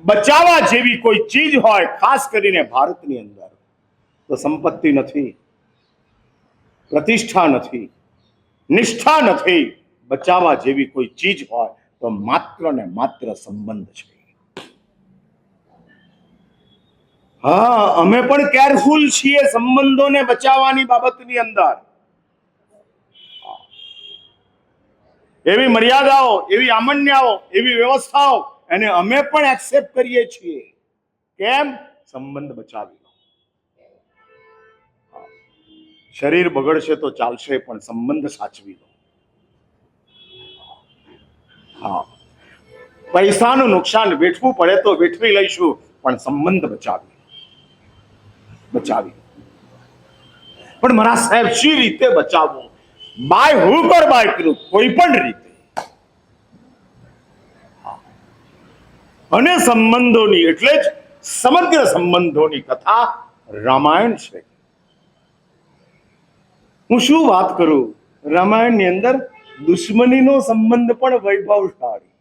બચાવવા જેવી કોઈ ચીજ હોય, ખાસ કરીને ભારતની અંદર, તો સંપત્તિ નથી, પ્રતિષ્ઠા નથી, નિષ્ઠા નથી. બચાવવા જેવી કોઈ ચીજ હોય તો માત્ર ને માત્ર સંબંધ છે. હા, અમે પણ કેરફુલ છીએ સંબંધોને બચાવવાની બાબતની અંદર. એવી મર્યાદાઓ, એવી આમન્યાઓ, એવી વ્યવસ્થાઓ એને અમે પણ એક્સેપ્ટ કરીએ છીએ. કેમ? સંબંધ બચાવી લો. શરીર બગડશે તો ચાલશે, પણ સંબંધ સાચવી લો. હા, પૈસાનું નુકસાન વેઠવું પડે તો વેઠવી લઈશું, પણ સંબંધ બચાવી. પણ મારા સાહેબ શી રીતે બચાવવો? બાય હુક ઓર બાય ક્રુક, કોઈ પણ રીતે. અને સંબંધોની એટલે જ સમગ્ર સંબંધોની કથા રામાયણ છે. હું શું વાત કરું, રામાયણની અંદર દુશ્મનીનો સંબંધ પણ વૈભવશાળી.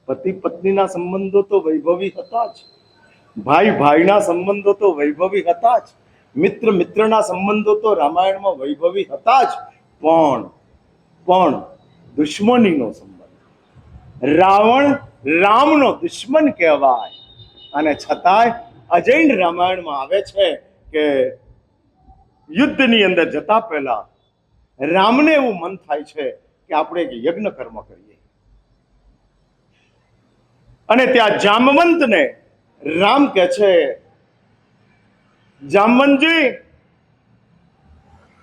પતિ પત્નીના સંબંધો તો વૈભવી હતા જ, ભાઈ ભાઈના સંબંધો તો વૈભવી હતા જ, મિત્ર મિત્રના સંબંધો તો રામાયણમાં વૈભવી હતા જ. પણ દુશ્મનીનો સંબંધ, રાવણ રામનો દુશ્મન કહેવાય, અને છતાંય અજૈન રામાયણમાં આવે છે કે યુદ્ધની અંદર જતા પહેલા રામને એવું મન થાય છે કે આપણે એક યજ્ઞ કર્મ કરીએ. અને ત્યાં જામવંતને રામ કહે છે, जामवंत जी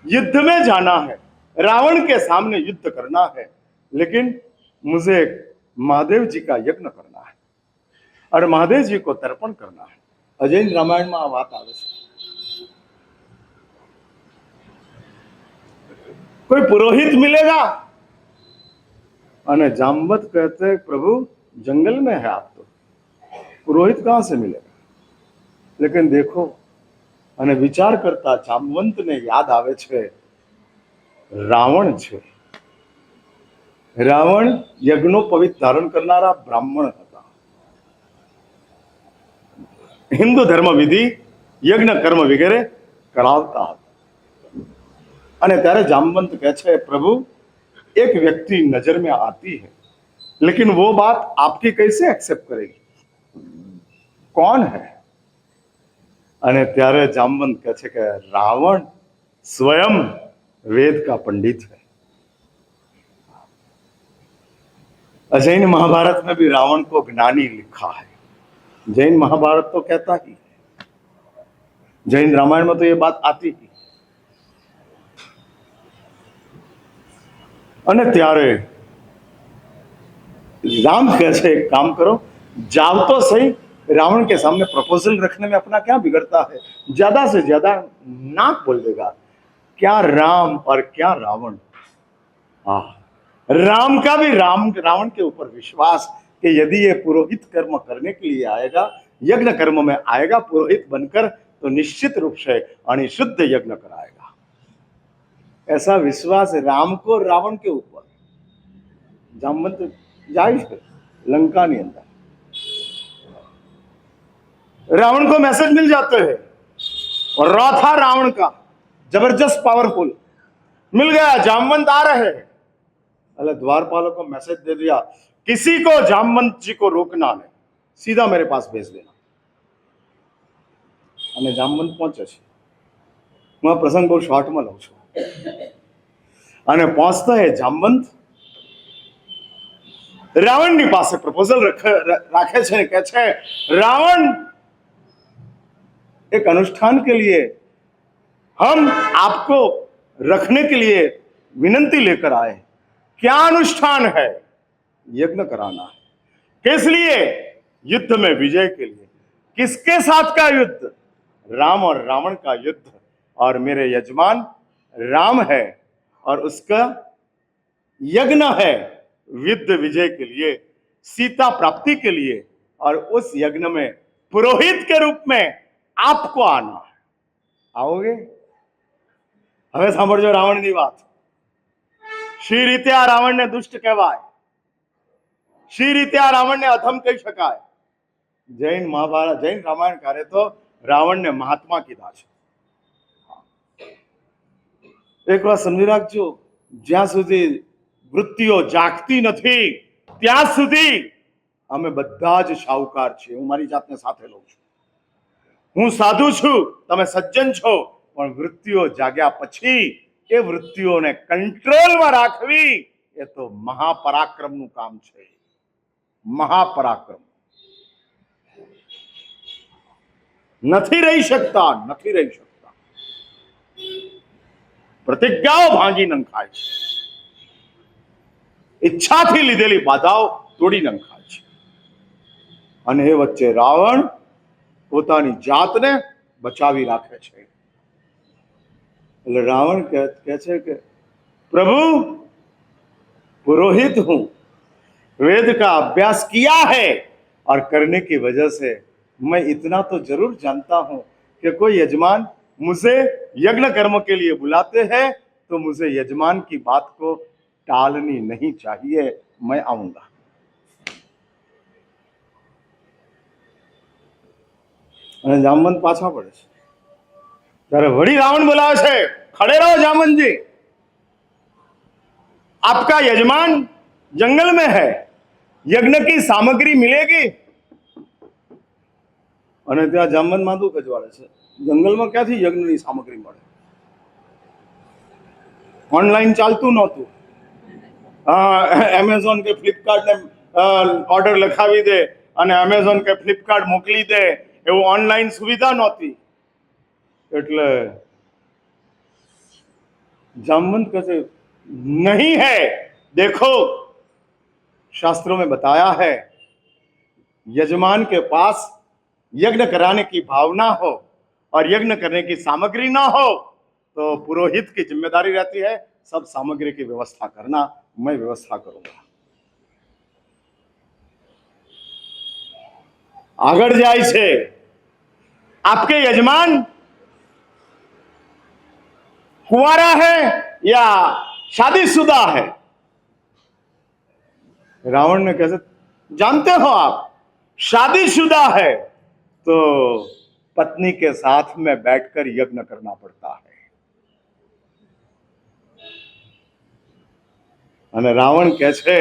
युद्ध में जाना है, रावण के सामने युद्ध करना है, लेकिन मुझे महादेव जी का यज्ञ करना है और महादेव जी को तर्पण करना है. अजैन रामायण में आ बात आवे छे. कोई पुरोहित मिलेगा? अने जामवंत कहते हैं, प्रभु जंगल में है आप, तो पुरोहित कहां से मिलेगा? लेकिन देखो, અને વિચાર કરતા જામવંતને યાદ આવે છે રાવણ છે. રાવણ યજ્ઞોપવિત ધારણ કરનારા બ્રાહ્મણ હતા. હિન્દુ ધર્મ વિધિ યજ્ઞ કર્મ વગેરે કરાવતા હતા. અને ત્યારે જામવંત કહે છે, प्रभु एक व्यक्ति नजर में आती है, लेकिन वो बात आपकी कैसे एक्सेप्ट करेगी? कौन है? અને ત્યારે જામવંત કહે છે કે रावण स्वयं वेद का पंडित है. अजैन महाभारत में भी रावण को ज्ञानी लिखा है. जैन महाभारत तो कहता ही, जैन रामायण में तो ये बात आती ही. અને ત્યારે राम कैसे एक काम करो, जाओ तो सही, रावण के सामने प्रपोजल रखने में अपना क्या बिगड़ता है, ज्यादा से ज्यादा नाक बोल देगा. क्या राम और क्या रावण. राम का भी रावण के ऊपर विश्वास कि यदि ये पुरोहित कर्म करने के लिए आएगा, यज्ञ कर्म में आएगा पुरोहित बनकर, तो निश्चित रूप से अणिशुद्ध यज्ञ कराएगा. ऐसा विश्वास राम को रावण के ऊपर. जामवंत जाए लंका ની અંદર, रावण को मैसेज मिल जाते हैं, और रॉ था रावण का जबरदस्त पावरफुल, मिल गया जामवंत आ रहे हैं. अरे द्वारपालों को मैसेज दे दिया, किसी को जामवंत जी को रोकना नहीं, सीधा मेरे पास भेज देना. અને જામવંત પહોંચે છે. હું આ પ્રસંગ બહુ શોર્ટમાં લઉં છું. અને પહોંચતા એ જામવંત રાવણની પાસે પ્રપોઝલ રાખે છે, કહે છે, रावण एक अनुष्ठान के लिए हम आपको रखने के लिए विनंती लेकर आए. क्या अनुष्ठान है? यज्ञ कराना है. किस लिए? युद्ध में विजय के लिए. किसके साथ का युद्ध? राम और रावण का युद्ध. और मेरे यजमान राम है और उसका यज्ञ है युद्ध विजय के लिए, सीता प्राप्ति के लिए, और उस यज्ञ में पुरोहित के रूप में आपको आना है. आओगे? હવે સાંભળજો રાવણની વાત. શી રીતે આ રાવણને દુષ્ટ કહેવાય, શી રીતે આ રાવણને અધમ કહી શકાય. જૈન મહાભારત, જૈન રામાયણકારે તો રાવણને મહાત્મા કીધા છે. એક વાત સમજી રાખજો, જ્યાં સુધી વૃત્તિઓ જાગતી નથી ત્યાં સુધી અમે બધા જ શાહુકાર છીએ. હું મારી જાતને સાથે લઉં છું. હું સાધુ છું, તમે સજ્જન છો, પણ વૃત્તિઓ જાગ્યા પછી એ વૃત્તિઓને કંટ્રોલમાં રાખવી એ તો મહાપરાક્રમનું કામ છે. મહાપરાક્રમ. નથી રહી શકતા. પ્રતિજ્ઞાઓ ભાંગી નંખાય છે. ઈચ્છાથી લીધેલી બાધાઓ તોડી નંખાય છે. અને એ વચ્ચે રાવણ પોતાની જાતને બચાવી રાખે છે. એટલે રાવણ કહે છે કે प्रभु पुरोहित हूं, वेद का अभ्यास किया है और करने की वजह से मैं इतना तो जरूर जानता हूं कि कोई यजमान मुझे यज्ञ कर्म के लिए बुलाते हैं तो मुझे यजमान की बात को टालनी नहीं चाहिए. मैं आऊंगा. અને જામવંત પાછા પડે છે. ત્યારે વળી રાવણ બોલાવે છે, ખડે રહો જામવંતજી, आपका यजमान जंगल में है, यज्ञ की सामग्री मिलेगी. અને ત્યાં જામવંત માથું ખજવાડે છે, જંગલમાં ક્યાંથી યજ્ઞની સામગ્રી મળે? ઓનલાઈન ચાલતું નહોતું. એમેઝોન કે ફ્લિપકાર્ટ ને ઓર્ડર લખાવી દે અને એમેઝોન કે ફ્લિપકાર્ટ મોકલી દે એવું ઓનલાઈન સુવિધા નહોતી. એટલે जामवंत कहते नहीं है, देखो शास्त्रों में बताया है यजमान के पास यज्ञ कराने की भावना हो और यज्ञ करने की सामग्री ना हो तो पुरोहित की जिम्मेदारी रहती है सब सामग्री की व्यवस्था करना. मैं व्यवस्था करूंगा. आगड़ जाए छे, आपके यजमान कुंवारा है या शादीशुदा है? रावण ने कैसे जानते हो आप? शादीशुदा है तो पत्नी के साथ में बैठकर यज्ञ करना पड़ता है. અને રાવણ કહે છે,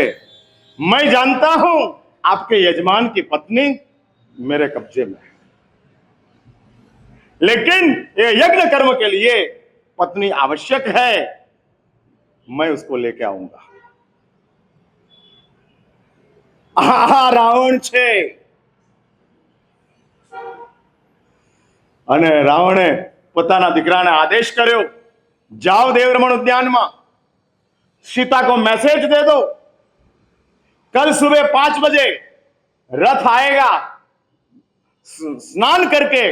मैं जानता हूं आपके यजमान की पत्नी मेरे कब्जे में है, लेकिन ये यज्ञ कर्म के लिए पत्नी आवश्यक है. मैं उसको लेके आऊंगा. આ રાવણ છે. અને રાવણે પોતાના દીકરાને આદેશ કર્યો, જાઓ દેવરમણ ઉદ્યાનમાં, सीता को मैसेज दे दो, कल सुबह 5 बजे रथ आएगा, स्नान करके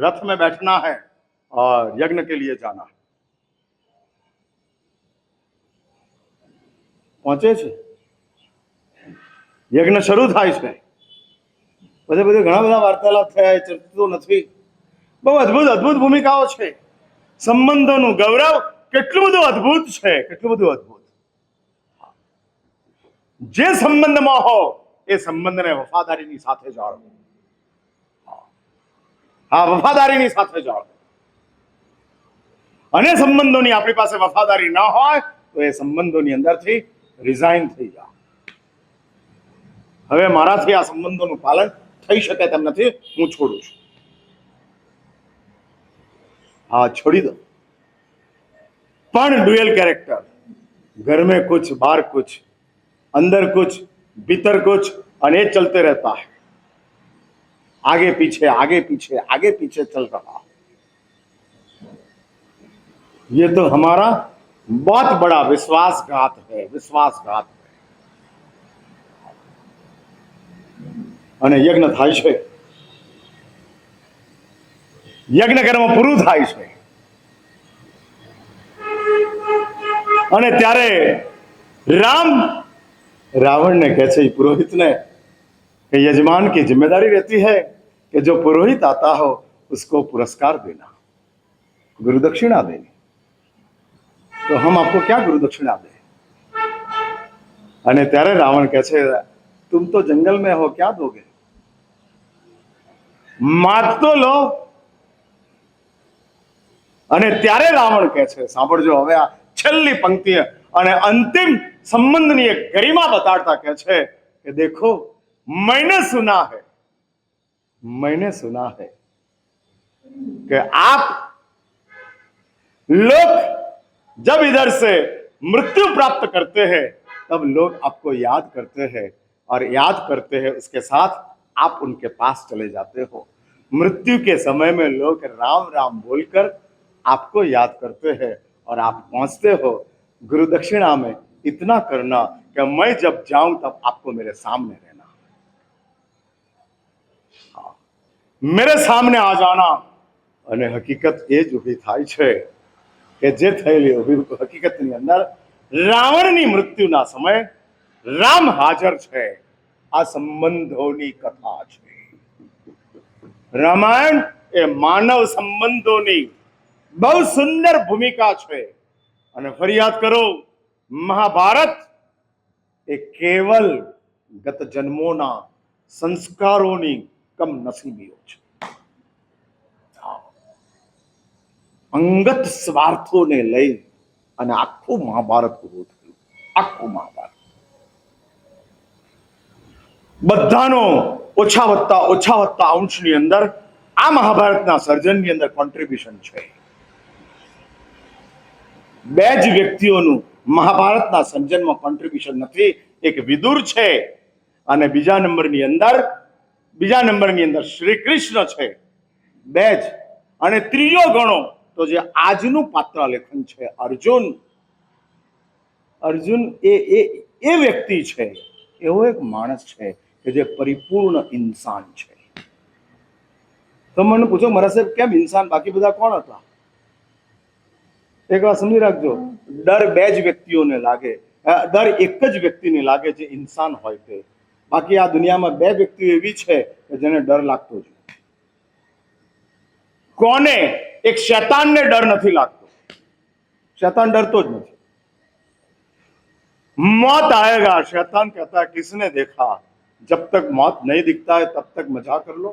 रथ में बैठना है और यज्ञ के लिए जाना है. પહોંચે છે, યજ્ઞ શરૂ થાય છે. પછી બધે ઘણા બધા વાર્તાલાપ થયા, ચર્ચિતો નથી. બહુ અદ્ભુત અદ્ભુત ભૂમિકાઓ છે. સંબંધોનું ગૌરવ કેટલું બધું અદ્ભુત છે, કેટલું બધું અદ્ભુત. જે સંબંધમાં હો એ સંબંધને વફાદારીની સાથે જાળવો. હા, વફાદારીની સાથે જાળવો. અને સંબંધોની આપણી પાસે વફાદારી ના હોય તો એ સંબંધોની અંદરથી રિઝાઇન થઈ જાઓ. હવે મારાથી આ સંબંધોનું પાલન થઈ શકે તેમ નથી, હું છોડું છું. હા, છોડી દો. પણ ડ્યુઅल कैरेक्टर, घर में कुछ बाहर कुछ, अंदर कुछ भीतर कुछ, और ये चलते रहता है. आगे पीछे आगे पीछे आगे पीछे चल रहा. ये तो हमारा बहुत बड़ा विश्वासघात है, विश्वासघात है. અને યજ્ઞ થાય છે, યજ્ઞ કર્મ પૂરું થાય છે. અને ત્યારે राम रावण ने कहते ही पुरोहित ने कि यजमान की जिम्मेदारी रहती है कि जो पुरोहित आता हो उसको पुरस्कार देना, गुरु दक्षिणा देनी. तो हम आपको क्या गुरु दक्षिणा दें? અને ત્યારે રાવણ કહે છે, तुम तो जंगल में हो, क्या दोगे? मात तो लो. અને ત્યારે રાવણ કહે છે, સાંભળજો હવે આ છેલ્લી પંક્તિ અને અંતિમ સંબંધની એક ગરિમા બતાડતા કહે છે કે દેખો मैंने सुना है कि आप लोग जब इधर से मृत्यु प्राप्त करते हैं तब लोग आपको याद करते हैं, और याद करते हैं उसके साथ आप उनके पास चले जाते हो। मृत्यु के समय में लोग राम राम बोलकर आपको याद करते हैं और आप पहुंचते हो। गुरु दक्षिणा में इतना करना कि मैं जब जाऊं तब आपको मेरे सामने रहना, मेरे सामने आ जाना। અને હકીકત એ જ ઊભી થાય છે કે જે થયેલી હકીકતની અંદર રાવણની મૃત્યુના સમયે રામ હાજર છે। આ સંબંધોની કથા છે। રામાયણ એ માનવ સંબંધોની બહુ સુંદર ભૂમિકા છે। અને ફરિયાદ કરો, મહાભારત એ કેવલ ગત જન્મોના સંસ્કારોની કમનસીબીઓ છે। અંગત સ્વાર્થોને લઈ અને આખું મહાભારત પૂરું થયું। આખું મહાભારત બધાનો ઓછા વત્તા અંશની અંદર આ મહાભારતના સર્જનની અંદર કોન્ટ્રીબ્યુશન છે। બે જ વ્યક્તિઓનું મહાભારતના સર્જનમાં કોન્ટ્રીબ્યુશન નથી। એક વિદુર છે અને બીજા નંબરની અંદર શ્રી કૃષ્ણ છે, બે જ। અને ત્રીજો ગણો તો જે આજનું પાત્ર લેખન છે અર્જુન એ વ્યક્તિ છે, એવો એક માણસ છે કે જે પરિપૂર્ણ ઇન્સાન છે। તો મને પૂછો, મારા સાહેબ કેમ ઇન્સાન, બાકી બધા કોણ હતા? એક વાત સમજી રાખજો, ડર બે જ વ્યક્તિઓને લાગે, ડર એક જ વ્યક્તિને લાગે જે ઇન્સાન હોય તે। બાકી આ દુનિયામાં બે વ્યક્તિઓ એવી છે કે જેને ડર લાગતો જ નથી। કોને? એક શૈતાનને ડર નથી લાગતો, शैतान डरतो ज नहीं। मौत आएगा, शैतान कहता है किसने देखा? जब तक मौत नहीं दिखता है तब तक मजा कर लो,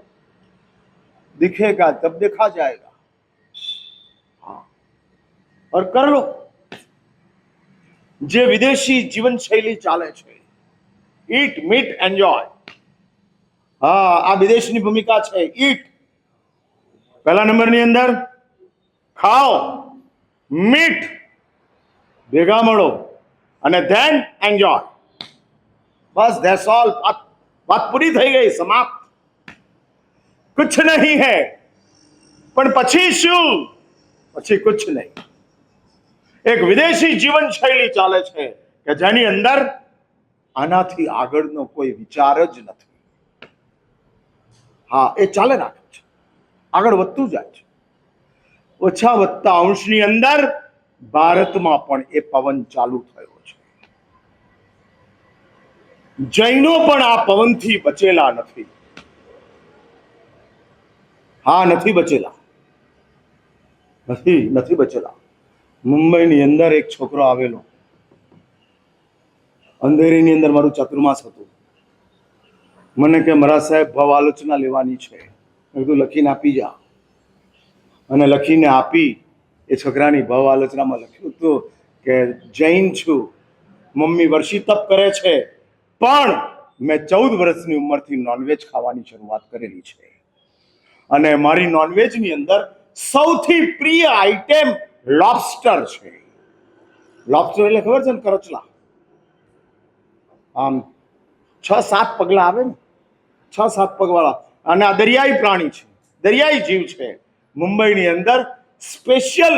दिखेगा तब देखा जाएगा। हाँ, और कर लो। जे विदेशी जीवन शैली चाले छे, ईट मीट एन्जॉय। हाँ, आ विदेशनी भूमिका छे, ईट पहला नंबर नी अंदर, खाओ मीट भेगा मळो અને ધેન એન્જોય। બસ ધેટ્સ ઓલ। વાત પૂરી થઈ ગઈ, સમાપ્ત। कुछ नहीं है। પણ પછી શું? પછી कुछ नहीं। એક વિદેશી જીવન શૈલી ચાલે છે કે જેની અંદર આનાથી આગળનો કોઈ વિચાર જ નથી। હા, એ ચાલે રાખે છે, આગળ વધતું જાય છે। ઓછા વધતા અંશની અંદર ભારતમાં પણ એ પવન ચાલુ થયો છે। જૈનો પણ આ પવનથી બચેલા નથી। હા, નથી બચેલા, નથી બચેલા। મુંબઈની અંદર એક છોકરો આવેલો, અંધેરીની અંદર મારું ચતુર્માસ હતું। મને કે મારા સાહેબ ભાવ આલોચના લેવાની છે। મેં કીધું લખીને આપી જા। અને લખીને આપી। એ છોકરાની ભાવ આલોચનામાં લખ્યું હતું કે જૈન છું, મમ્મી વર્ષી તપ કરે છે, પણ મેં 14 વર્ષની ઉંમરથી નોનવેજ ખાવાની શરૂઆત કરેલી છે અને મારી નોનવેજની અંદર સૌથી પ્રિય આઈટમ લોબસ્ટર છે। લોબસ્ટર એટલે ખબર છે ને, કરચલા, આમ 6-7 પગલા આવે ને, 6-7 પગવાળા, અને આ દરિયાઈ પ્રાણી છે, દરિયાઈ જીવ છે। મુંબઈની અંદર સ્પેશિયલ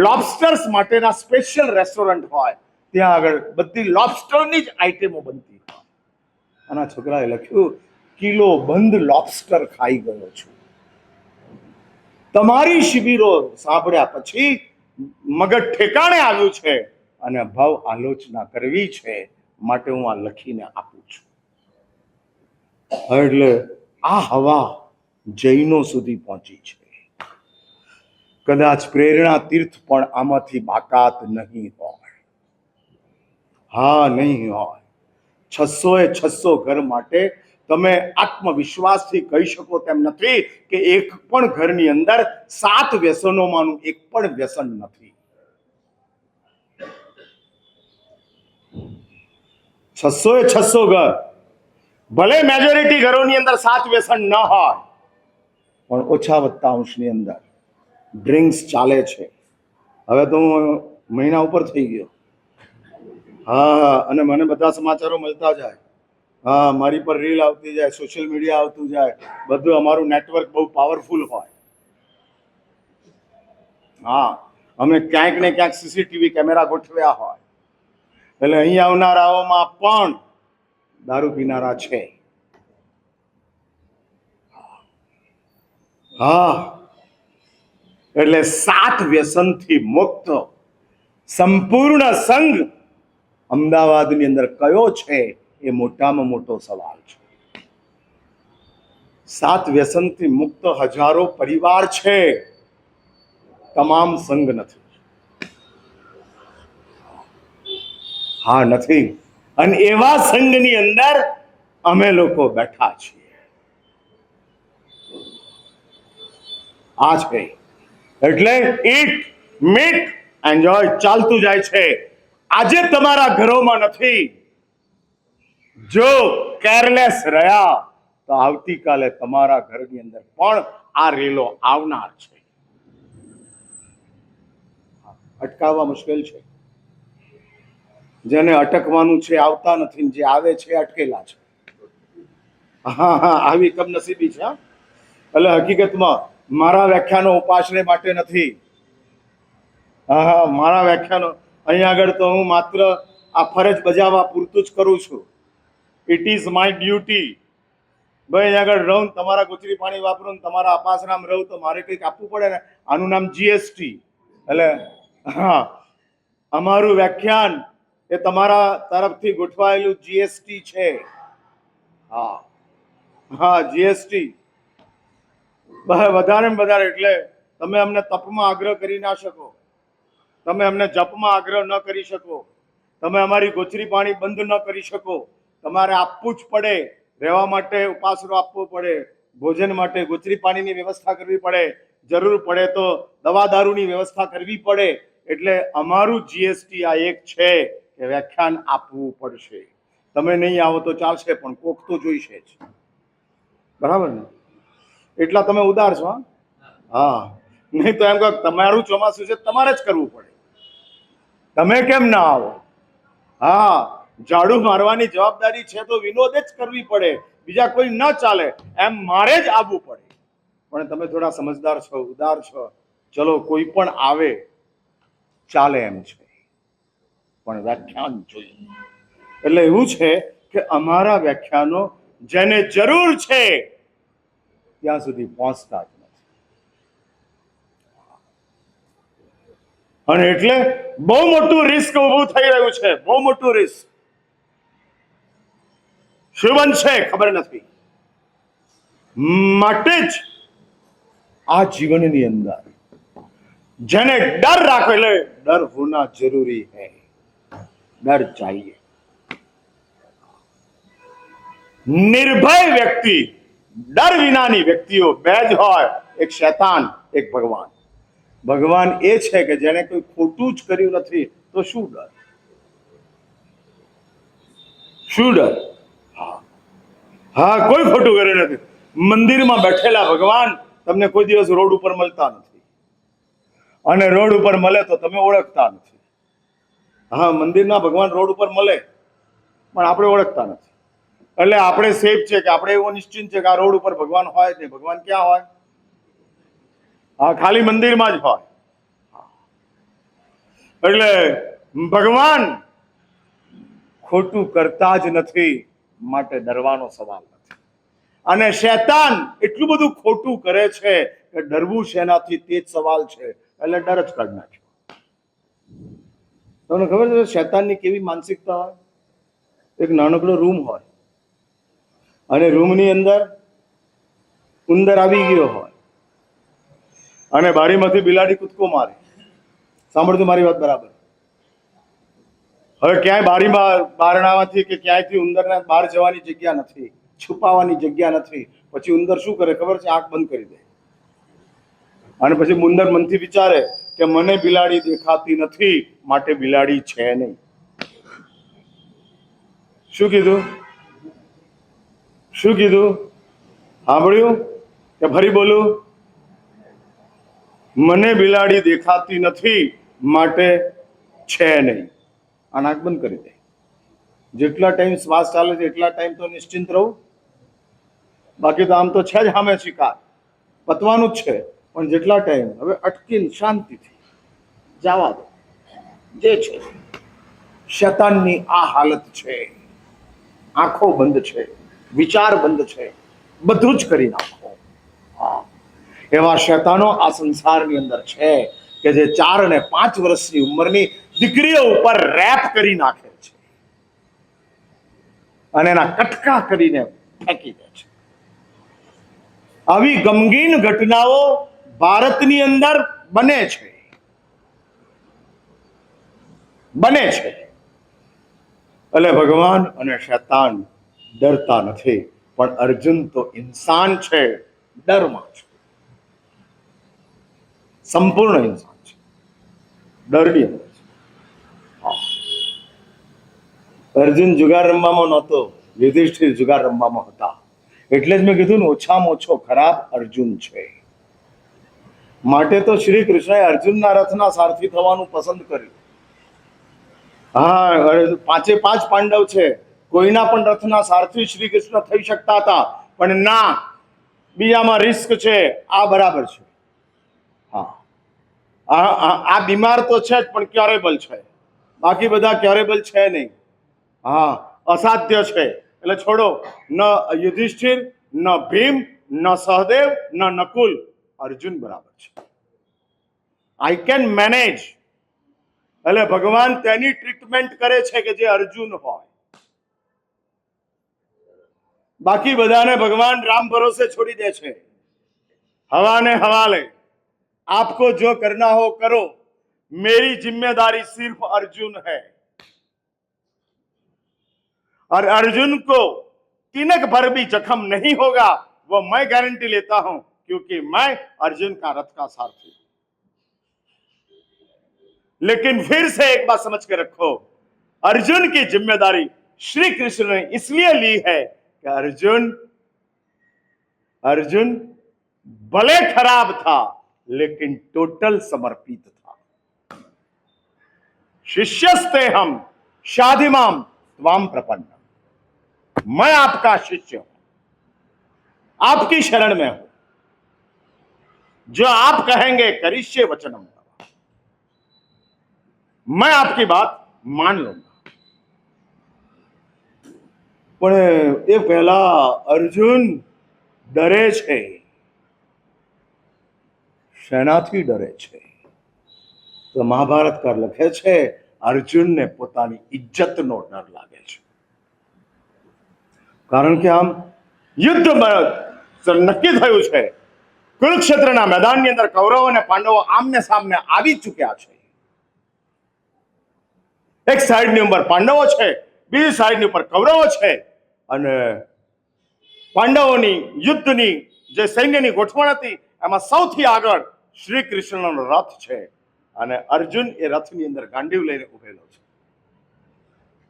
લોબસ્ટર્સ માટેના સ્પેશિયલ રેસ્ટોરન્ટ હોય, ત્યાં આગળ બધી લોબસ્ટરની જ આઈટમો બનતી હોય। અને છોકરાએ લખ્યું, કિલો બંધ લોબસ્ટર ખાઈ ગયો છું। તમારી શિબિરો સાંભળ્યા પછી મગજ ઠેકાણે આવ્યું છે અને ભાવ આલોચના કરવી છે, માટે હું આ લખીને આપું છું। એટલે આ હવા જૈનો સુધી પહોંચી છે। કદાચ પ્રેરણા તીર્થ પણ આમાંથી બાકાત નહીં હોય। હા, નહીં હોય। 600 ઘર માટે તમે આત્મવિશ્વાસથી કહી શકો તેમ નથી કે એક પણ ઘરની અંદર 7 વ્યસનોમાંનું એક પણ વ્યસન નથી। 600 ઘર ભલે મેજોરિટી ઘરોની અંદર 7 વ્યસન ન હોય, પણ ઓછા વત્તા અંશની અંદર ડ્રિંક્સ ચાલે છે. હવે તો હું મહિના ઉપર થઈ ગયો. હા, અને મને બધા સમાચારો મળતા જાય. હા, મારી પર રીલ આવતી જાય, સોશિયલ મીડિયા આવતું જાય, બધું. અમારું નેટવર્ક બહુ પાવરફુલ હોય. હા, અમે ક્યાંક ને ક્યાંક સીસીટીવી કેમેરા ગોઠવ્યા હોય, એટલે અહીં આવનારાઓમાં પણ દારૂ પીનારા છે. હા, એટલે 7 વ્યસનથી મુક્ત સંપૂર્ણ સંઘ અમદાવાદની અંદર કયો છે એ મોટામાં મોટો સવાલ છે. 7 વ્યસનથી મુક્ત હજારો પરિવાર છે, તમામ સંઘ નથી. હા, નથી. અને એવા સંઘની અંદર અમે લોકો બેઠા છીએ. આ છે એટલે ઈટ મીટ એન્જોય ચાલતું જાય છે. આજે તમારા ઘરોમાં નથી, જો કેરલેસ રહ્યા તો આવતીકાલે તમારા ઘરની અંદર પણ આ રેલો આવનાર છે. અટકાવવા મુશ્કેલ છે. જેને અટકવાનું છે આવતા નથી, જે આવે છે અટકેલા છે. હા હા, આવી કમનસીબી છે. એટલે હકીકતમાં મારા વ્યાખ્યાનો ઉપાશ્રય માટે નથી. હા હા, મારા વ્યાખ્યાનો અહીંયા આગળ તો હું માત્ર આ ફરજ બજાવવા પૂરતું જ કરું છું. It is my duty. ભાઈ અહીંયા આગળ રહું, તમારા ગુજરી પાણી વાપરું, તમારા અપાસરામ રહું, તો મારે કંઈક આપવું પડે ને. આનું નામ જીએસટી. એટલે હા, અમારું વ્યાખ્યાન એ તમારા તરફથી ગોઠવાયેલું જીએસટી છે. હા હા, જીએસટી. વધારે ને વધારે એટલે તમે અમને તપમાં આગ્રહ કરી ના શકો, તમે અમને જપમાં આગ્રહ ન કરી શકો, તમે અમારી ગોચરી પાણી બંધ ન કરી શકો. તમારે આપવું જ પડે. રહેવા માટે ઉપાસરો આપવો પડે, ભોજન માટે ગોચરી પાણીની વ્યવસ્થા કરવી પડે, જરૂર પડે તો દવા દારૂની વ્યવસ્થા કરવી પડે. એટલે અમારું જીએસટી આ એક છે કે વ્યાખ્યાન આપવું પડશે. તમે નહીં આવો તો ચાલશે, પણ કોક તો જોઈશે જ. બરાબર ને? એટલા તમે ઉદાર છો. હા, નહીં તો એમ કહો તમારું ચોમાસું છે, તમારે જ કરવું પડે. તમે કેમ ના આવો? હા, ઝાડુ મારવાની જવાબદારી છે તો વિનોદ જ કરવી પડે, બીજા કોઈ ન ચાલે. એમ મારે જ આવવું પડે. પણ તમે થોડા સમજદાર છો, ઉદાર છો. ચલો, કોઈ પણ આવે ચાલે એમ છે, પણ વ્યાખ્યાન જોઈએ. એટલે એવું છે કે અમારા વ્યાખ્યાનો જેને જરૂર છે ત્યાં સુધી પહોંચતા જ નથી. અને એટલે બહુ મોટું રિસ્ક ઊભું થઈ રહ્યું છે, બહુ મોટું રિસ્ક. શું બનશે ખબર નથી. માટે જ આ જીવનની અંદર જેને ડર રાખો, એટલે ડર હોના જરૂરી હૈ, ડર ચાહીએ. નિર્ભય વ્યક્તિ, ડર વિનાની વ્યક્તિઓ બે જ હોય, એક શૈતાન, એક ભગવાન. ભગવાન એ છે કે જેને કોઈ ખોટું જ કર્યું નથી, તો શું ડર? શું ડર? હા હા, કોઈ ખોટું કર્યું નથી. મંદિરમાં બેઠેલા ભગવાન તમને કોઈ દિવસ રોડ ઉપર મળતા નથી, અને રોડ ઉપર મળે તો તમે ઓળખતા નથી. હા, મંદિરના ભગવાન રોડ ઉપર મળે, પણ આપણે ઓળખતા નથી. એટલે આપણે સેફ છે કે આપણે એવો નિશ્ચિંત છે કે આ રોડ ઉપર ભગવાન હોય જ નહીં. ભગવાન ક્યાં હોય? હા, ખાલી મંદિરમાં જ હોય. એટલે ભગવાન ખોટું કરતા જ નથી, માટે ડરવાનો સવાલ નથી. અને શૈતાન એટલું બધું ખોટું કરે છે કે ડરવું શેનાથી તે જ સવાલ છે. એટલે ડર જ કાઢી નાખ્યો. તમને ખબર છે શૈતાનની કેવી માનસિકતા હોય? એક નાનકડો રૂમ હોય, અને રૂમની અંદર ઉંદર આવી ગયો હોય, અને બારીમાંથી બિલાડી કૂદકો મારે. સાંભળજો મારી વાત બરાબર. હવે ક્યાંય બારીમાં બારણામાંથી કે ક્યાંયથી ઉંદરને બહાર જવાની જગ્યા નથી, છુપાવાની જગ્યા નથી. પછી ઉંદર શું કરે ખબર છે? આંખ બંધ કરી દે. અને પછી ઉંદર મનથી વિચારે કે મને બિલાડી દેખાતી નથી, માટે બિલાડી છે નહીં. શું કીધું? શું કીધું સાંભળ્યું કે ફરી બોલું? મને બિલાડી દેખાતી નથી માટે છે નહીં. આ નાક બંધ કરી દે. જેટલા ટાઈમ શ્વાસ ચાલે છે એટલા ટાઈમ તો નિશ્ચિંત રહું. બાકી તો આમ તો છે જ સામે શિકાર, પતવાનું જ છે. પણ જેટલા ટાઈમ હવે અટકીને શાંતિથી જવા દો. જે છે શૈતાનની આ હાલત છે. આંખો બંધ છે, વિચાર બંધ છે, બધું જ કરી નાખો. હા, એવા શૈતાનો આ સંસારની અંદર છે કે જે 4 અને 5 વર્ષની ઉંમરની દીકરીઓ ઉપર રેપ કરી નાખે છે અને એના કટકા કરીને ફેંકી દે છે. આવી ગમગીન ઘટનાઓ ભારતની અંદર બને છે. એટલે ભગવાન અને શૈતાન ડરતા નથી, પણ અર્જુન તો ઇન્સાન છે, ડરમાં છે. સંપૂર્ણ ઇન્સાન છે, ડરની અંદર છે. અર્જુન જુગાર રમવામાં નહોતો, યુધિષ્ઠિર જુગાર રમવામાં હતા. એટલે જ મેં કીધું ને, ઓછામાં ઓછો ખરાબ અર્જુન છે. માટે તો શ્રી કૃષ્ણએ અર્જુનના રથના સારથી થવાનું પસંદ કર્યું. હા, 5 પાંડવ છે, કોઈના પણ રથના સારથી શ્રી કૃષ્ણ થઈ શકતા હતા, પણ ના, બીજામાં રિસ્ક છે, આ બરાબર છે. હા, આ બીમાર તો છે જ, પણ ક્યોરેબલ છે. બાકી બધા ક્યોરેબલ છે નહીં. હા, અસાધ્ય છે. એટલે છોડો. ન યુધિષ્ઠિર, ન ભીમ, ન સહદેવ, ન નકુલ. અર્જુન બરાબર છે. I can manage. એટલે ભગવાન તેની ટ્રીટમેન્ટ કરે છે કે જે અર્જુન હોય. બાકી બધાને ભગવાન રામ ભરોસે છોડી દે છે, હવાને હવાલે. आपको जो करना हो करो, मेरी जिम्मेदारी सिर्फ अर्जुन है. और अर्जुन को तिनक भर भी जख्म नहीं होगा, वो मैं गारंटी लेता हूं, क्योंकि मैं अर्जुन का रथ का सारथी. लेकिन फिर से एक बात समझ के रखो, अर्जुन की जिम्मेदारी श्री कृष्ण ने इसलिए ली है कि अर्जुन भले खराब था, लेकिन टोटल समर्पित था. शिष्यस्ते हम शाधिमाम त्वाम प्रपन्न. मैं आपका शिष्य हूं, आपकी शरण में हूं. जो आप कहेंगे करिष्ये वचनम, मैं आपकी बात मान लूंगा. પણ એ પહેલા અર્જુન ડરે છે. શેનાથી ડરે છે? તો મહાભારતકાર લખે છે, અર્જુનને પોતાની ઇજ્જતનો ડર લાગે છે. કારણ કે આમ યુદ્ધ નક્કી થયું છે. કુરુક્ષેત્રના મેદાનની અંદર કૌરવો અને પાંડવો આમને સામને આવી ચૂક્યા છે. એક સાઈડની ઉપર પાંડવો છે, બીજી સાઈડની ઉપર કૌરવો છે. અને પાંડવોની યુદ્ધની જે સૈન્યની ગોઠવણ હતી, એમાં સૌથી આગળ શ્રી કૃષ્ણનો રથ છે. અને અર્જુન એ રથની અંદર ગાંડીવ લઈને ઉભેલો છે.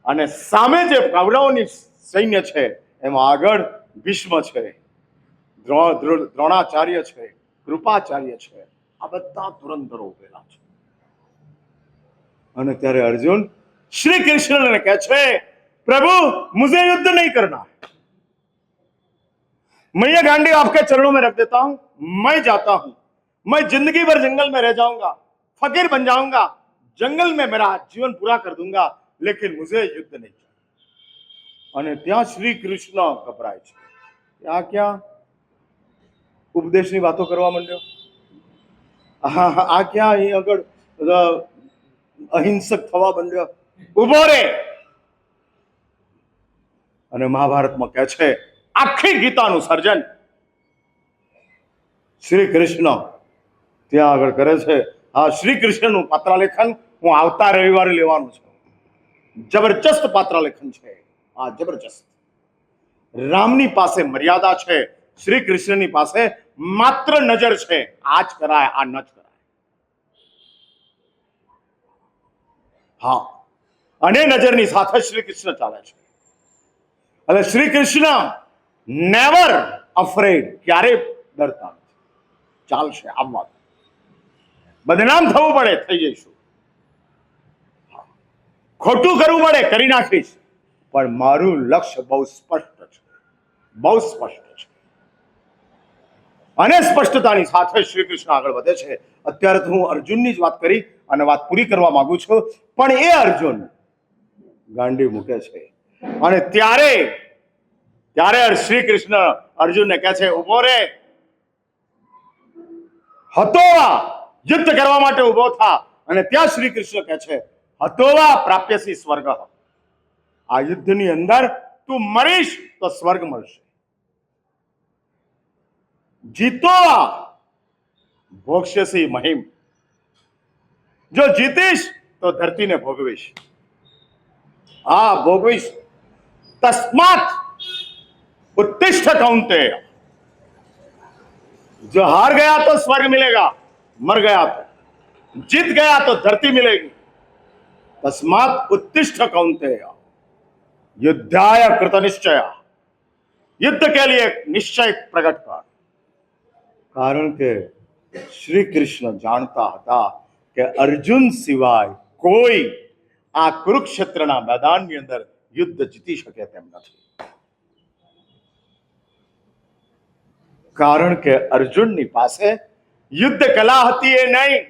અને સામે જે કૌરવોની સૈન્ય છે, એમાં આગળ ભીષ્મ છે, દ્રોણાચાર્ય છે, કૃપાચાર્ય છે. આ બધા ધુરંધરો ઉભેલા છે. અને ત્યારે અર્જુન श्री कृष्ण ने कहा छे, प्रभु मुझे युद्ध नहीं करना, मैं ये गांडी आपके चरणों में रख देता हूं, मैं जाता हूं. मैं जिंदगी भर जंगल में रह जाऊंगा, फकीर बन जाऊंगा, जंगल में मेरा जीवन पूरा कर दूंगा, लेकिन मुझे युद्ध नहीं करना. અને ત્યાં શ્રી કૃષ્ણ ગભરાય છે. આ ક્યાં ઉપદેશની વાતો કરવા માંડ્યો? આ ક્યાં અહીં આગળ અહિંસક થવા માંડ્યો? ઉભો રે. અને મહાભારતમાં કહે છે, આખી ગીતાનું સર્જન શ્રી કૃષ્ણ ત્યાં આગળ કરે છે. આ શ્રી કૃષ્ણનું પાત્રાલેખન હું આવતા રવિવારે લેવાનું છું. જબરજસ્ત પાત્રાલેખન છે આ, જબરજસ્ત. રામની પાસે મર્યાદા છે, શ્રી કૃષ્ણની પાસે માત્ર નજર છે. આ જ કરાય, આ ન જ કરાય. હા, અને નજરની સાથે શ્રી કૃષ્ણ ચાલે છે. એટલે શ્રી કૃષ્ણ નેવર અફ્રેડ, ક્યારેય ડરતા નથી. ચાલશે, આવવા બદનામ થવું પડે થઈ જઈશું, ખોટું કરવું પડે કરી નાખીશ, પણ મારું લક્ષ્ય બહુ સ્પષ્ટ છે, બહુ સ્પષ્ટ છે. અને સ્પષ્ટતાની સાથે શ્રી કૃષ્ણ આગળ વધે છે. અત્યારે તો હું અર્જુનની જ વાત કરી અને વાત પૂરી કરવા માંગુ છું, પણ એ અર્જુન ગાંડી મૂકે છે. અને ત્યારે શ્રી કૃષ્ણ અર્જુનને કહે છે, ઉભો રે, હતોવા, યુદ્ધ કરવા માટે ઉભો થા. અને ત્યાં શ્રી કૃષ્ણ કહે છે, હતોવા પ્રાપ્યસી સ્વર્ગ, આ યુદ્ધની અંદર તું મરીશ તો સ્વર્ગ મળશે, જીતોવા ભોક્ષ્યસી મહિમ, જો જીતીશ તો ધરતીને ભોગવીશ, હા ભોગવીશ. તસ્માત उत्तिष्ठ कौंतेय, जो हार गया तो स्वर्ग मिलेगा, मर गया तो, जीत गया तो धरती मिलेगी. तस्मात उत्तिष्ठ कौंतेय, युद्धाय कृत निश्चय, युद्ध के लिए निश्चय प्रकट कर. કારણ કે શ્રી કૃષ્ણ જાણતા હતા કે અર્જુન સિવાય કોઈ આ કુરુક્ષેત્રના મેદાનની અંદર યુદ્ધ જીતી શકે તેમ નથી. કારણ કે અર્જુનની પાસે યુદ્ધ કલા હતી એ નહીં.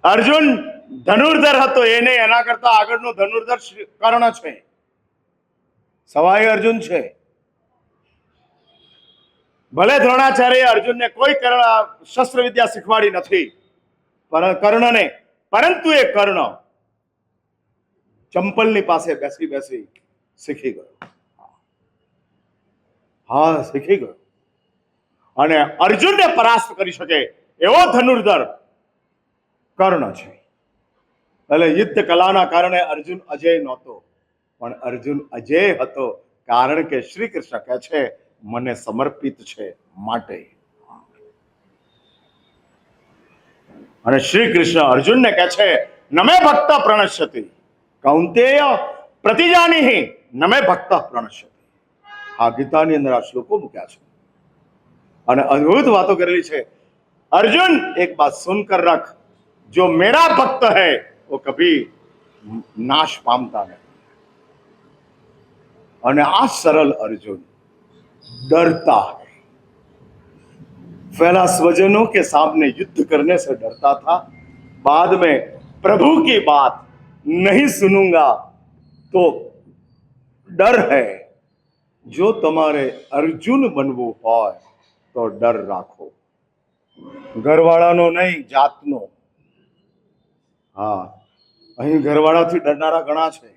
અર્જુન ધનુર્ધર હતો એ નહીં, એના કરતા આગળનો ધનુર્ધર કર્ણ છે, સવાઈ અર્જુન છે. ભલે દ્રોણાચાર્ય અર્જુનને કોઈ શસ્ત્ર વિદ્યા શીખવાડી નથી કર્ણને, પરંતુ એ કર્ણ ચંપલની પાસે બેસી બેસી શીખી ગયો. હા, શીખી ગયો. અને અર્જુનને પરાસ્ત કરી શકે એવો ધનુર્ધર કર્ણ છે. એટલે યુદ્ધ કલાના કારણે અર્જુન અજય નહોતો, પણ અર્જુન અજય હતો કારણ કે શ્રી કૃષ્ણ કહે છે મને સમર્પિત છે માટે. અને શ્રી કૃષ્ણ અર્જુનને કહે છે નમે ભક્ત પ્રણશ્યતિ કૌંતેય પ્રતિજાનીહિ નમે ભક્ત પ્રણશ્યતિ. આ ગીતાની અંદર આ શ્લોકો મૂક્યા છે અને અદ્ભુત વાતો કરેલી છે. अर्जुन एक बात सुनकर रख, जो मेरा भक्त है वो कभी नाश पामता नहीं. અને આ સરल अर्जुन डरता है. पहला स्वजनों के सामने युद्ध करने से डरता था, बाद में प्रभु की बात नहीं सुनूंगा तो डर है. જો તમારે અર્જુન બનવું હોય તો ડર રાખો, ઘરવાળાનો નહીં, જાતનો. હા, અહીં ઘરવાળાથી ડરનારા ઘણા છે,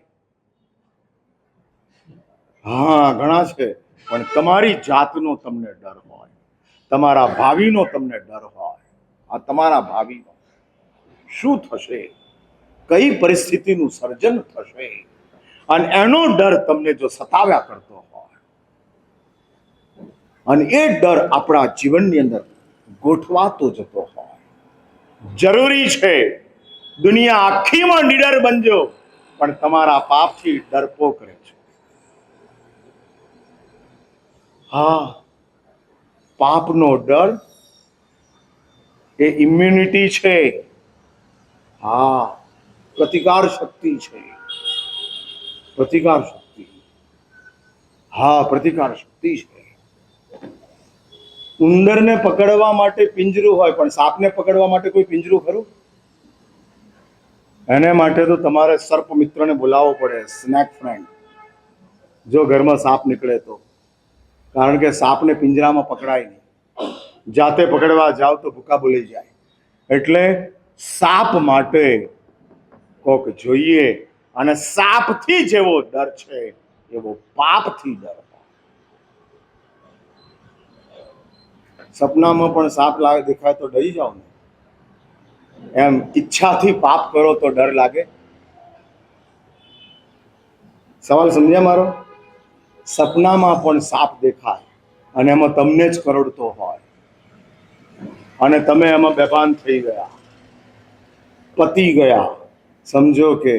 હા ઘણા છે, પણ તમારી જાતનો તમને ડર હોય, તમારા ભાવિનો તમને ડર હોય. આ તમારા ભાવિનો શું થશે, કઈ પરિસ્થિતિનું સર્જન થશે, અને એનો ડર તમને જો સતાવ્યા કરતો હોય, અને એ ડર આપણા જીવનની અંદર ગોઠવાતો જતો હોય. જરૂરી છે દુનિયા આખીમાં નીડર બનજો, પણ તમારા પાપથી ડરપોક રહેજો. હા, પાપનો ડર એ ઇમ્યુનિટી છે. હા, પ્રતિકાર શક્તિ છે, પ્રતિકાર શક્તિ. હા, પ્રતિકાર શક્તિ છે. ઉંદરને પકડવા માટે પિંજરું હોય, પણ સાપને પકડવા માટે કોઈ પિંજરું ખરું? એને માટે તો તમારે સર્પ મિત્રને બોલાવવો પડે, સ્નેક ફ્રેન્ડ, જો ઘરમાં સાપ નીકળે તો. કારણ કે સાપને પિંજરામાં પકડાય નહીં, જાતે પકડવા જાવ તો ભૂકા બોલી જાય. એટલે સાપ માટે કોક જોઈએ, અને સાપથી જેવો ડર છે એવો પાપથી ડર. સપનામાં પણ સાપ દેખાય તો ડરી જાવ ને, એમ ઈચ્છાથી પાપ કરો તો ડર લાગે. સવાલ સમજ્યા મારો? સપનામાં પણ સાપ દેખાય અને એમાં તમને જ કરડતો હોય, અને તમે એમાં બેભાન થઈ ગયા, પતી ગયા, સમજો કે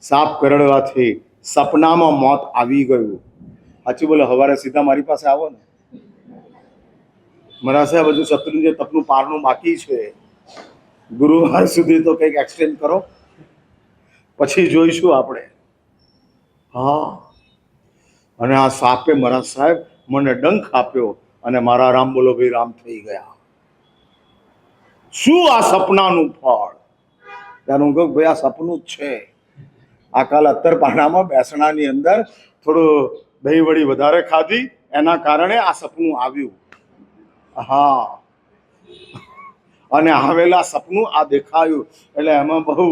સાપ કરડવાથી સપનામાં મોત આવી ગયું. સાચું બોલો, સવારે સીધા મારી પાસે આવો ને, મારા સાહેબ હજુ શત્રુંજય તપનું પારનું બાકી છે, ગુરુવાર સુધી તો કંઈક એક્સટેન્ડ કરો, પછી જોઈશું આપણે. હા, અને આ સાપે મારા સાહેબ મને ડંખ આપ્યો અને મારા રામ બોલો ભાઈ રામ થઈ ગયા. શું આ સપનાનું ફળ? ત્યારે હું કહું ભાઈ આ સપનું જ છે. આ કાલ અત્તરપાડામાં બેસણાની અંદર થોડું દહીં વડી વધારે ખાધી, એના કારણે આ સપનું આવ્યું. હા, અને આવેલા સપનું આ દેખાયું, એટલે એમાં બહુ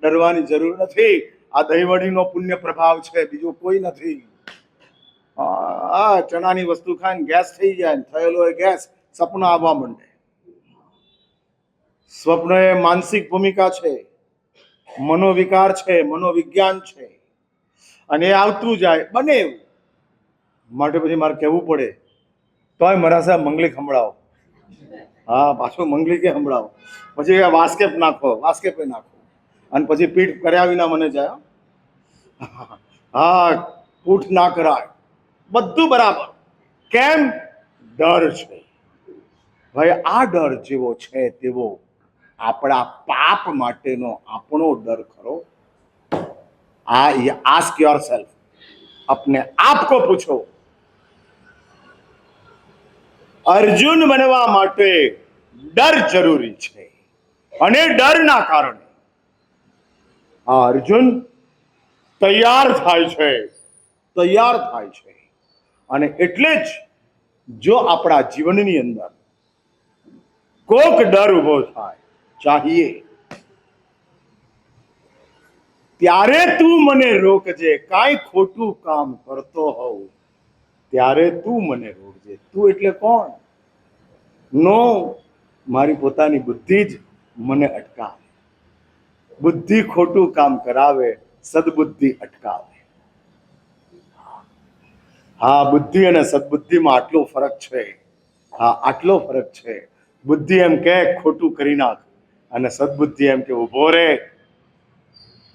ડરવાની જરૂર નથી. આ દહીંવડીનો પુણ્ય પ્રભાવ છે, બીજું કોઈ નથી. હા, ચણાની વસ્તુ ખાઈને ગેસ થઈ જાય, થયેલો એ ગેસ સપનું આવવા માંડે. સ્વપ્ન એ માનસિક ભૂમિકા છે, મનોવિકાર છે, મનોવિજ્ઞાન છે, અને એ આવતું જાય બને એવું. માટે પછી મારે કહેવું પડે, તોય મારા સાહેબ મંગલિક સંભળાવો. હા, પાછું મંગલિકે સંભળાવો, પછી વાસ્કેપ નાખો, વાસ્કેપે નાખો, અને પછી પીઠ કર્યા વિના મને જાય. હા, પૂઠ ના કરાય, બધું બરાબર. કેમ? ડર છે. ભાઈ આ ડર જેવો છે તેવો આપણા પાપ માટેનો આપણો ડર ખરો. આસ્ક યોર સેલ્ફ, अपने आप को पूछो. અર્જુન બનવા માટે ડર જરૂરી છે, અને ડરના કારણે આ અર્જુન તૈયાર થાય છે, તૈયાર થાય છે. અને એટલે જ જો આપણા જીવનની અંદર કોક ડર ઉભો થાય, ચાહીએ ત્યારે તું મને રોકજે, કાંઈ ખોટું કામ કરતો હોઉં ત્યારે તું મને રોકજે. તું એટલે કોણ? નો, મારી પોતાની બુદ્ધિ જ મને અટકાવે. બુદ્ધિ ખોટું કામ કરાવે, સદબુદ્ધિ અટકાવે. હા, બુદ્ધિ અને સદબુદ્ધિમાં આટલો ફરક છે. હા, આટલો ફરક છે. બુદ્ધિ એમ કે ખોટું કરી નાખ, અને સદબુદ્ધિ એમ કે ઉભો રે,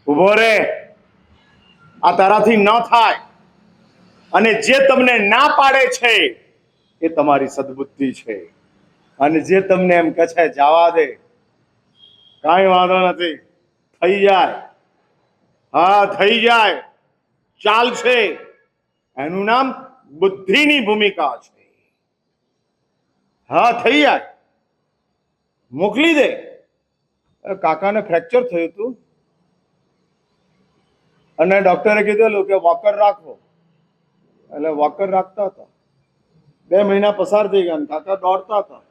ઉભો રે, આ તારાથી ન થાય. અને જે તમને ના પાડે છે એ તમારી સદબુદ્ધિ છે, અને જે તમને એમ કહે છે જવા દે, કાંઈ વાંધો નથી, થઈ જાય, હા થઈ જાય, ચાલશે, એનું નામ બુદ્ધિની ભૂમિકા છે. હા થઈ જાય, મોકલી દે. કાકાને ફ્રેક્ચર થયું હતું અને ડોક્ટરે કીધેલું કે વોકર રાખો, એટલે વોકર રાખતા હતા. 2 મહિના પસાર થઈ ગયા, કાકા દોડતા હતા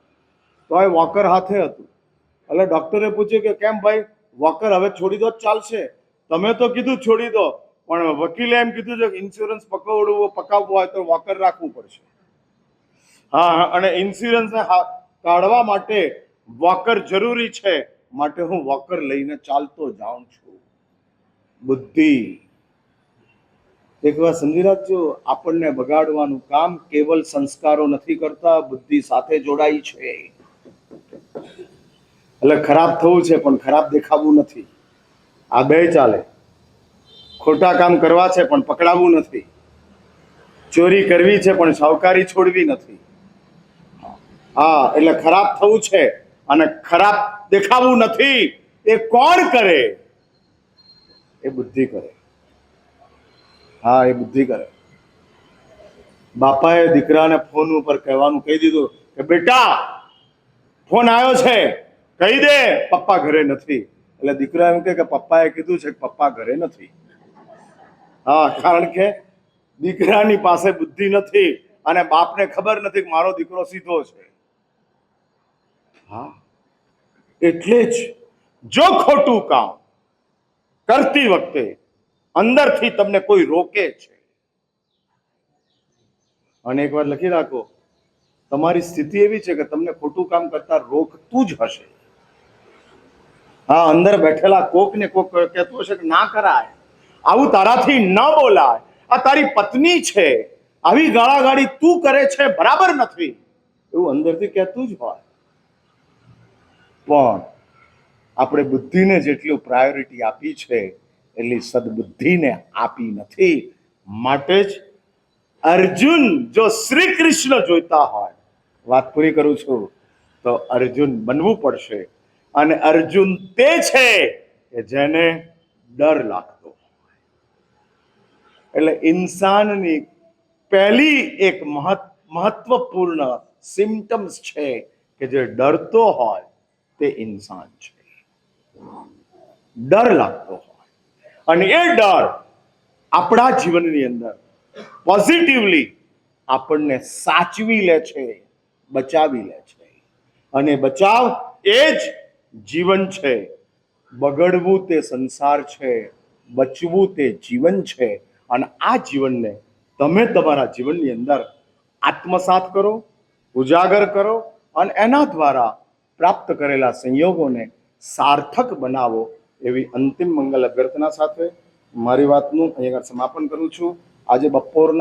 તો એ વોકર હાથે હતું. એટલે ડોક્ટરે પૂછ્યું કે કેમ ભાઈ, વોકર હવે છોડી દો ચાલશે? તમે તો કીધું છોડી દો, પણ વકીલે એમ કીધું છે કે ઇન્સ્યોરન્સ પકાવવું હોય તો વોકર રાખવું પડશે. હા, અને ઇન્સ્યોરન્સને કાઢવા માટે વોકર જરૂરી છે, માટે હું વોકર લઈને ચાલતો જાઉં છું. બુદ્ધિ એક વાર સમજી રાખજો, આપણને બગાડવાનું કામ કેવલ સંસ્કારો નથી કરતા, બુદ્ધિ સાથે જોડાઈ છે. એટલે ખરાબ થવું છે પણ ખરાબ દેખાવું નથી, આ બે ચાલે. ખોટા કામ કરવા છે પણ પકડાવવું નથી, ચોરી કરવી છે પણ સાવકારી છોડવી નથી. હા, એટલે ખરાબ થવું છે અને ખરાબ દેખાવું નથી. એ કોણ કરે? એ બુદ્ધિ કરે. હા, એ બુદ્ધિ કરે. બાપાએ દીકરાને ફોન ઉપર કહેવાનું કહી દીધું કે બેટા ફોન આવ્યો છે, કહી દે પપ્પા ઘરે નથી. એટલે દીકરા એમ કે પપ્પાએ કીધું છે કે પપ્પા ઘરે નથી. હા, કારણ કે દીકરાની પાસે બુદ્ધિ નથી અને બાપને ખબર નથી કે મારો દીકરો સીધો છે. હા, એટલે જ જો ખોટું કામ કરતી વખતે અંદરથી તમને કોઈ રોકે છે, અને એક વાર લખી રાખો, તમારી સ્થિતિ એવી છે કે તમને ખોટું કામ કરતા રોકતું જ હશે. હા, અંદર બેઠેલા કોક ને કોક કહેતો હશે કે ના કરાય, આવું તારાથી ન બોલાય, આ તારી પત્ની છે, આવી ગાળાગાળી તું કરે છે બરાબર નથી, એવું અંદરથી કહેતું જ હોય. પણ આપણે બુદ્ધિને જેટલી પ્રાયોરિટી આપી છે એટલી સદબુદ્ધિને આપી નથી. માટે જ અર્જુન જો શ્રી કૃષ્ણ જોઈતા હોય, વાત પૂરી કરું છું, તો અર્જુન બનવું પડશે. અને અર્જુન તે છે કે જેને ડર લાગતો. એટલે ઇન્સાનની પહેલી એક મહત્વપૂર્ણ સિમ્ટમ્સ છે કે જે ડરતો હોય તે ઇન્સાન છે. ડર લાગતો હોય, અને એ ડર આપણા જીવનની અંદર પોઝિટિવલી આપણને સાચવી લે છે, બચાવી લે છે. અને બચાવ એ જ જીવન છે. બગડવું તે સંસાર છે, બચવું તે જીવન છે. અને આ જીવનને તમે તમારા જીવનની અંદર આત્મસાત કરો, ઉજાગર કરો, અને એના દ્વારા પ્રાપ્ત કરેલા સંયોગોને સાર્થક બનાવો. એવી અંતિમ મંગલ અભ્યર્થના સાથે મારી વાતનું અહીંયા સમાપન કરું છું. આજે બપોરના